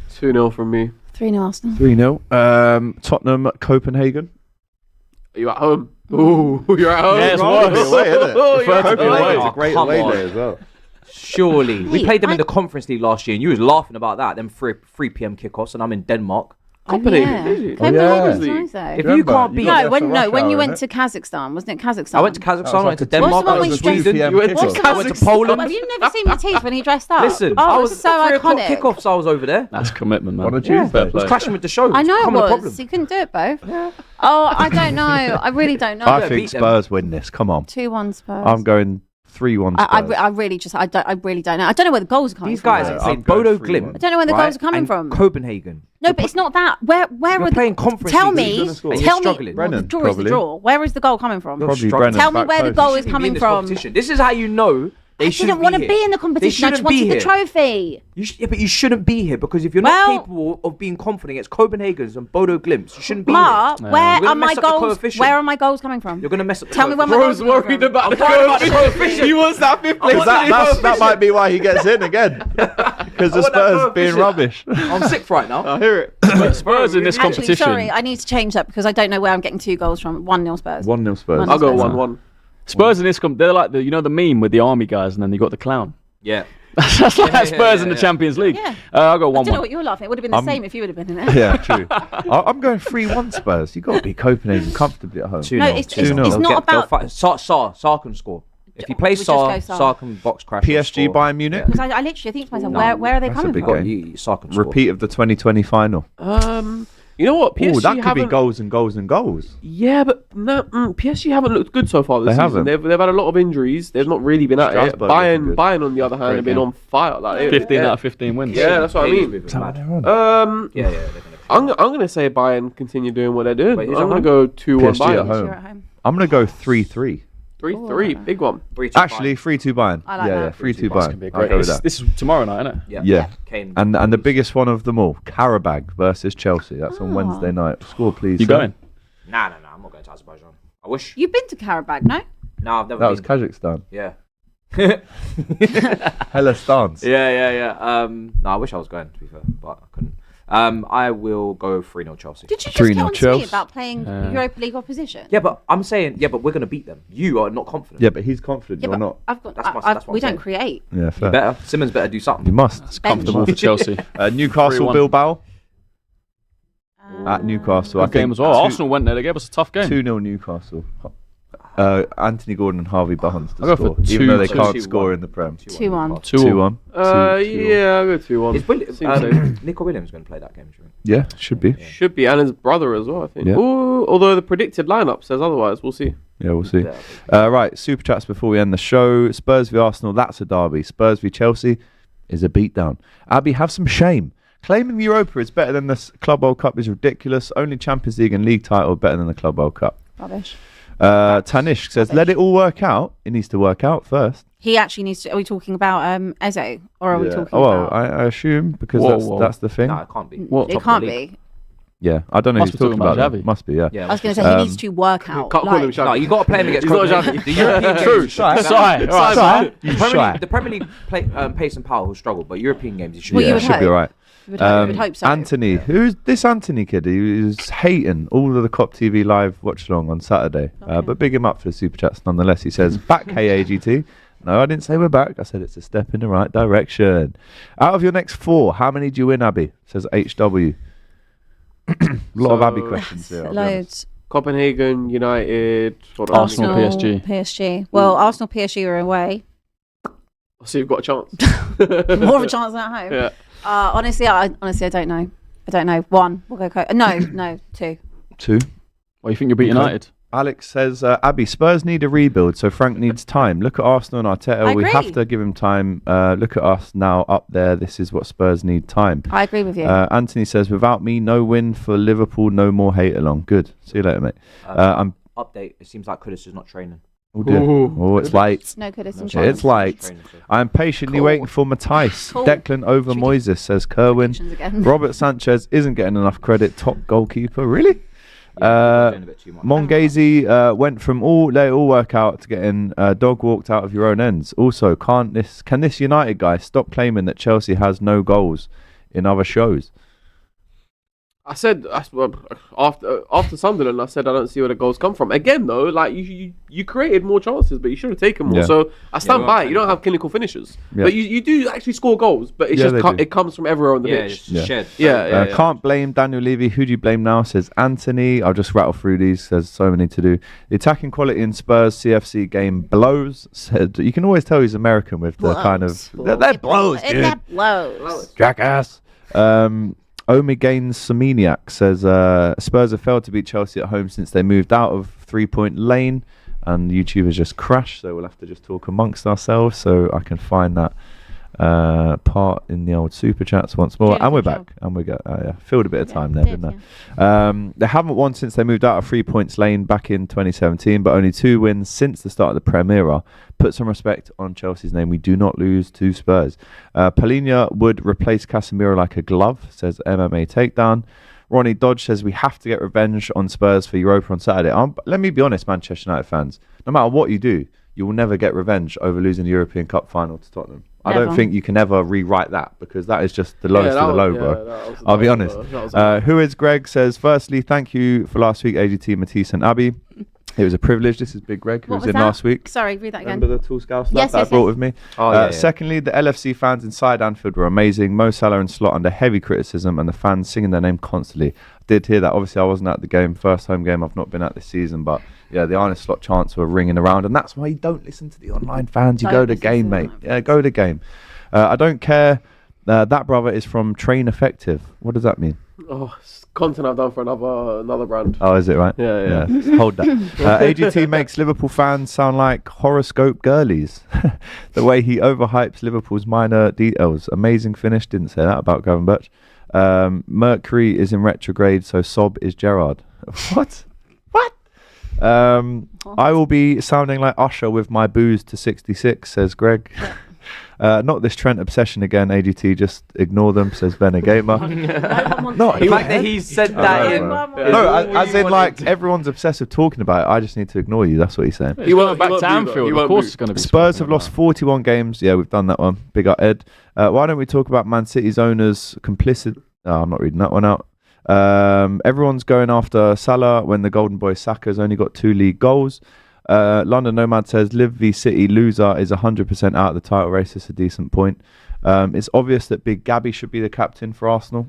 2-0 from me. 3-0 Arsenal. 3-0. Tottenham, Copenhagen. Are you at home? Ooh, you're at home. Yeah, it's worse. Away, isn't it? Oh, you're at Copenhagen's home. a great Come away on. day as well. Surely. We Hey, played them in the Conference League last year, and you was laughing about that. Them 3 p.m. kickoffs, and I'm in Denmark. Copenhagen, did you? Copenhagen's yeah. nice though. If you Remember, can't you beat... got No, when you hour, went to Kazakhstan, wasn't it Kazakhstan? I went to Kazakhstan, That I was went to like a Denmark, I What's went the to one we Sweden, PM What's kickoff. the I went to Have Poland. you never seen my teeth when he dressed up? Listen, oh, I it was was so 3 o'clock iconic. kickoffs, I was over there. That's commitment, man. On a Tuesday. I was clashing with the show. I know it Becoming a was. problem. You couldn't do it both. Oh, I don't know. I really don't know. I beat think them. Spurs win this. Come on. 2-1 Spurs. I'm going 3-1 Spurs. I really just, I really don't know. I don't know where the goals are coming These from. guys Yeah, are I'm saying going Bodo 3-1. Glimt. I don't know where the goals are coming and from. Copenhagen. No, but it's not that. Where You're are playing the Conference Tell League. me. Who's gonna score? And Tell you're me. struggling. Well, the Brennan, draw is the probably. draw. Where is the goal coming from? Probably struggling. Brennan's Tell me back where the post. goal is Shouldn't be in coming this from. competition. This is how you know they I shouldn't didn't want to here. be in the competition. I just shouldn't be wanted the here. trophy. Yeah, but you shouldn't be here because if you're Well- not capable of being confident against Copenhagen's and Bodo Glimts, you shouldn't be Mark, here. where You're gonna are my mess up the goals? coefficient. Where are my goals coming from? You're going to mess up the Tell me where my Bro's goals are coming worried from. about the worried about the coefficient. coefficient. He wants that fifth place. That might be why he gets in again. Because the I want that Spurs being coefficient. rubbish. I'm sick right now. I hear it. Spurs in this Actually, competition. sorry, I need to change that because I don't know where I'm getting 2 goals from. 1-0 Spurs. 1-0 Spurs. I'll go Spurs. 1-1. Spurs in this they're like the meme with the army guys, and then you got the clown. Yeah. That's like Spurs in the Champions League. Yeah. I'll go I don't know 1-1. what you're laughing at. It would have been the same if you would have been in it. Yeah, true. I'm going 3-1 Spurs. You've got to beat Copenhagen comfortably at home. 2-0. No, it's 2-0. not about. Saar can score. If he plays We just go Saar, Saar. Saar can box crash. PSG Bayern Munich. Because I literally think to myself, No, where are they that's a coming big from? game. Saar can score. Repeat of the 2020 final. You know what? PSG Oh, that could be haven't- goals and goals and goals. Yeah, but no, PSG haven't looked good so far this They season. haven't. They've had a lot of injuries. They've not really been at it. Strasbourg looking good. Bayern, on the other hand, Great have been game. on fire. Like 15 yeah. out of 15 wins. Yeah, that's what I mean. Is that what they're on? Yeah, they're I'm gonna say Bayern continue doing what they're doing. Wait, who's I'm at gonna home? go 2-1 PSG at Bayern. home. You're at home. I'm going to go 3-3. 3-3, big one. Actually, 3-2 Bayern. I like yeah, that. 3-2 That's gonna be a Bayern. I'll great. go with that. This is tomorrow night, isn't it? Yeah. Yeah. Kane. And the biggest one of them all, Karabag versus Chelsea. That's on Wednesday night. Score, please. You sir. going? Nah, I'm not going to Azerbaijan. I wish. You've been to Karabag, no? No, I've never That was been. Kazakhstan. Yeah. Hella stance. Yeah. No, I wish I was going, to be fair, but I couldn't. I will go 3-0 Chelsea. Did you just 3-0 get on to me Chelsea. about playing Europa League opposition? Yeah, but I'm saying, we're going to beat them. You are not confident. Yeah, but he's confident. Yeah, You're but not. I've got. That's I've, what we I'm don't saying. create. Yeah, fair. Better. Simmons better do something. You must. Bench. Comfortable for Chelsea. Newcastle 3-1. Bilbao at Newcastle. I Good game think as well. Arsenal went there. They gave us a tough game. 2-0 Newcastle. Anthony Gordon and Harvey Barnes to I'll go score, for even though they 2-2. can't score in the Prem. 2-1. 2-1. Yeah, I'll go 2-1. Is William, Seems safe. Nico Williams going to play that game? Do you think? Yeah, should be. Should be, and his brother as well, I think. Yeah. Ooh, although the predicted lineup says otherwise, we'll see. Yeah, we'll see. Yeah. Right, super chats before we end the show. Spurs v Arsenal, that's a derby. Spurs v Chelsea is a beatdown. Abby, have some shame. Claiming Europa is better than the Club World Cup is ridiculous. Only Champions League and League title better than the Club World Cup. Rubbish. Tanish says, let it all work out. It needs to work out first. He actually needs to. Are we talking about Eze, or are we talking well, about? I assume because that's the thing. No, it can't be. What? It Top of can't the league. be. Yeah, I don't know Must who's be talking about Xavi. that. Must be, yeah. Yeah, I was going to say he needs to work out. Can't call him like- Xavi. No, you got to play him against He's not Copenhagen. Xavi. The European True. games. Shy. All right, Shy. The Premier League pace and power will struggle, but European games, you should. Well, you Yeah, would should be hope. all right. You would hope so. Anthony, who's this Anthony kid? He was hating all of the Cop TV live watch along on Saturday. But big him up for the super chats nonetheless. He says, back KAGT. No, I didn't say we're back. I said it's a step in the right direction. Out of your next 4, how many do you win, Abby? Says HW. A lot of Abby questions here. I'll be honest. Loads. Copenhagen, United, Arsenal, PSG. PSG. Well, Arsenal, PSG are away. So you've got a chance. More of a chance than at home. Yeah. Honestly, I don't know. I don't know. 1. We'll go. No. 2. 2. Well, you think you'll beat Okay. United? Alex says, Abby, Spurs need a rebuild, so Frank needs time. Look at Arsenal and Arteta. I We agree. have to give him time. Look at us now up there. This is what Spurs need, time. I agree with you. Anthony says, without me, no win for Liverpool, no more hate along. Good. See you later, mate. I'm. Update. It seems like Kudus is not training. Oh, dear. Oh, it's late. no good. It's Yeah, it's late. Training, so. I'm patiently Cool. waiting for Matthijs. Cool. Declan over Should we do Moises, says Kerwin. predictions again? Robert Sanchez isn't getting enough credit. Top goalkeeper. Really? Mongazy went from let it all work out to getting dog walked out of your own ends. Also, can this United guy stop claiming that Chelsea has no goals in other shows? I said after Sunderland, I said I don't see where the goals come from. Again, though, like you created more chances, but you should have taken more. Yeah. So I stand by it. You don't have clinical finishers, but you do actually score goals. But it's it comes from everywhere on the pitch. Can't blame Daniel Levy. Who do you blame now? Says Anthony. I'll just rattle through these. There's so many to do. The attacking quality in Spurs CFC game blows. Said you can always tell he's American with the kind of that blows, dude. That blows. Jackass. Omegain Saminiak says Spurs have failed to beat Chelsea at home since they moved out of 3 Point Lane, and YouTube has just crashed, so we'll have to just talk amongst ourselves so I can find that part in the old super chats once more. And we're back, and we got filled a bit of time there, didn't I? They haven't won since they moved out of 3 Points Lane back in 2017, but only 2 wins since the start of the Prem era. Put some respect on Chelsea's name. We do not lose to Spurs. Palhinha would replace Casemiro like a glove, says MMA Takedown. Ronnie Dodge says we have to get revenge on Spurs for Europa on Saturday. Let me be honest, Manchester United fans. No matter what you do, you will never get revenge over losing the European Cup final to Tottenham. Never. I don't think you can ever rewrite that, because that is just the lowest of the low, bro. I'll be honest. Who is Greg says, firstly, thank you for last week, AGT, Matisse and Abby. It was a privilege. This is Big Greg, who was in last week. Sorry, read that again. Remember the tall scout stuff that I brought with me? Secondly, the LFC fans inside Anfield were amazing. Mo Salah and Slot under heavy criticism, and the fans singing their name constantly. I did hear that. Obviously, I wasn't at the game. First home game I've not been at this season, but yeah, the Arne Slot chants were ringing around, and that's why you don't listen to the online fans. You go to game, mate. Yeah, go to game. I don't care. That brother is from Train Effective. What does that mean? Oh, content I've done for another brand. Oh, is it right? Yeah. Hold that. AGT makes Liverpool fans sound like horoscope girlies. The way he overhypes Liverpool's minor details. Amazing finish. Didn't say that about Gavin Birch. Mercury is in retrograde, so Sob is Gerrard. What? I will be sounding like Usher with my booze to 66, says Greg. Not this Trent obsession again, AGT. Just ignore them, says Ben Gamer. No, the fact that he said that as in like everyone's obsessed with talking about it. I just need to ignore you. That's what he's saying. He went back to Anfield. Of course, it's going to be. Spurs have lost 41 games. Yeah, we've done that one. Big up, Ed. Why don't we talk about Man City's owners complicit? Oh, I'm not reading that one out. Everyone's going after Salah when the golden boy Saka's only got 2 league goals. London Nomad says Liv v City loser is 100% out of the title race. It's a decent point. It's obvious that Big Gabby should be the captain for Arsenal,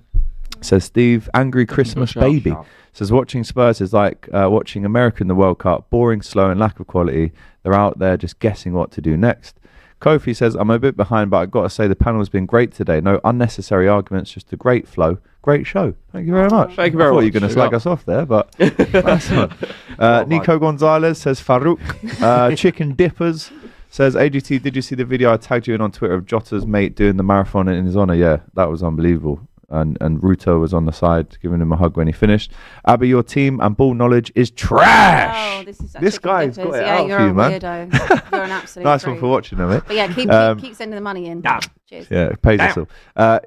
says Steve. Angry Christmas baby says watching Spurs is like watching America in the World Cup. Boring, slow and lack of quality. They're out there just guessing what to do next. Kofi says I'm a bit behind, but I've got to say the panel has been great today. No unnecessary arguments, just a great flow. Great show. Thank you very much. Thank you very much. I thought you were going to slag us off there, but nice one. Nico Gonzalez says Farouk. Chicken Dippers says AGT, did you see the video I tagged you in on Twitter of Jota's mate doing the marathon in his honour? Yeah, that was unbelievable. And Ruto was on the side giving him a hug when he finished. Abby, your team and ball knowledge is trash. Oh, this guy's got it out you're for you, man. Weirdo. You're an absolute nice one for watching, mate. But yeah, keep sending the money in. Cheers. Yeah, it pays us all.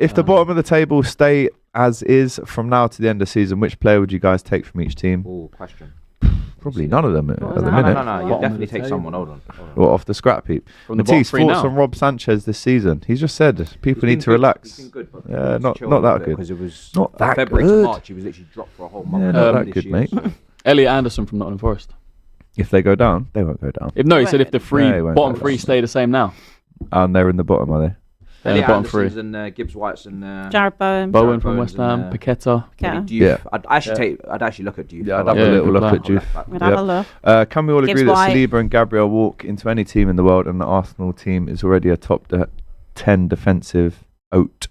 If the bottom of the table stay as is from now to the end of the season, which player would you guys take from each team? Oh, question. Probably none of them at the minute. No. You definitely take someone. Hold on. Or off the scrap heap. Matisse, thoughts on Rob Sanchez this season? He's just said people need to relax. He's been good, yeah, not that good. Because it was not that February good. to March. He was literally dropped for a whole month. Yeah, not that good, mate. Elliot Anderson from Nottingham Forest. If they go down, they won't go down. He said if the bottom three stay the same now. And they're in the bottom, are they? The bottom three. And Gibbs White's and Jared Bowen. Bowen from West Ham. Paqueta. Yeah. I'd actually look at Diouf. Yeah, I'd have a little look at Diouf. I'd have a look. Can we all agree that Saliba and Gabriel walk into any team in the world, and the Arsenal team is already a top 10 defensive oat?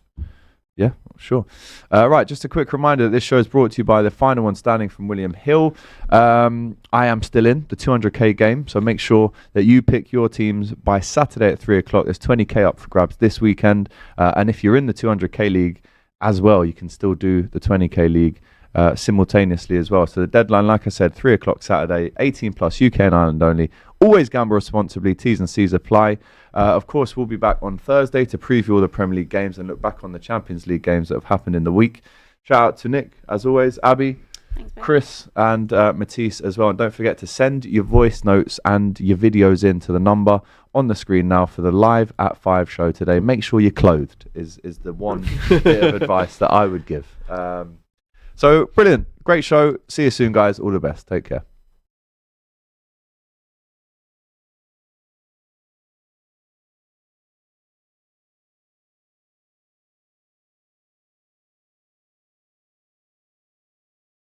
Yeah, sure. Right, just a quick reminder that this show is brought to you by the final one standing from William Hill. I am still in the 200k game, so make sure that you pick your teams by Saturday at 3 o'clock. There's 20k up for grabs this weekend, and if you're in the 200k league as well, you can still do the 20k league simultaneously as well. So the deadline, like I said, 3 o'clock Saturday, 18 plus, UK and Ireland only. Always gamble responsibly. T's and C's apply. Of course, we'll be back on Thursday to preview all the Premier League games and look back on the Champions League games that have happened in the week. Shout out to Nick, as always. Abby, Chris and Matisse as well. And don't forget to send your voice notes and your videos in to the number on the screen now for the Live at 5 show today. Make sure you're clothed is the one bit of advice that I would give. So brilliant. Great show. See you soon, guys. All the best. Take care.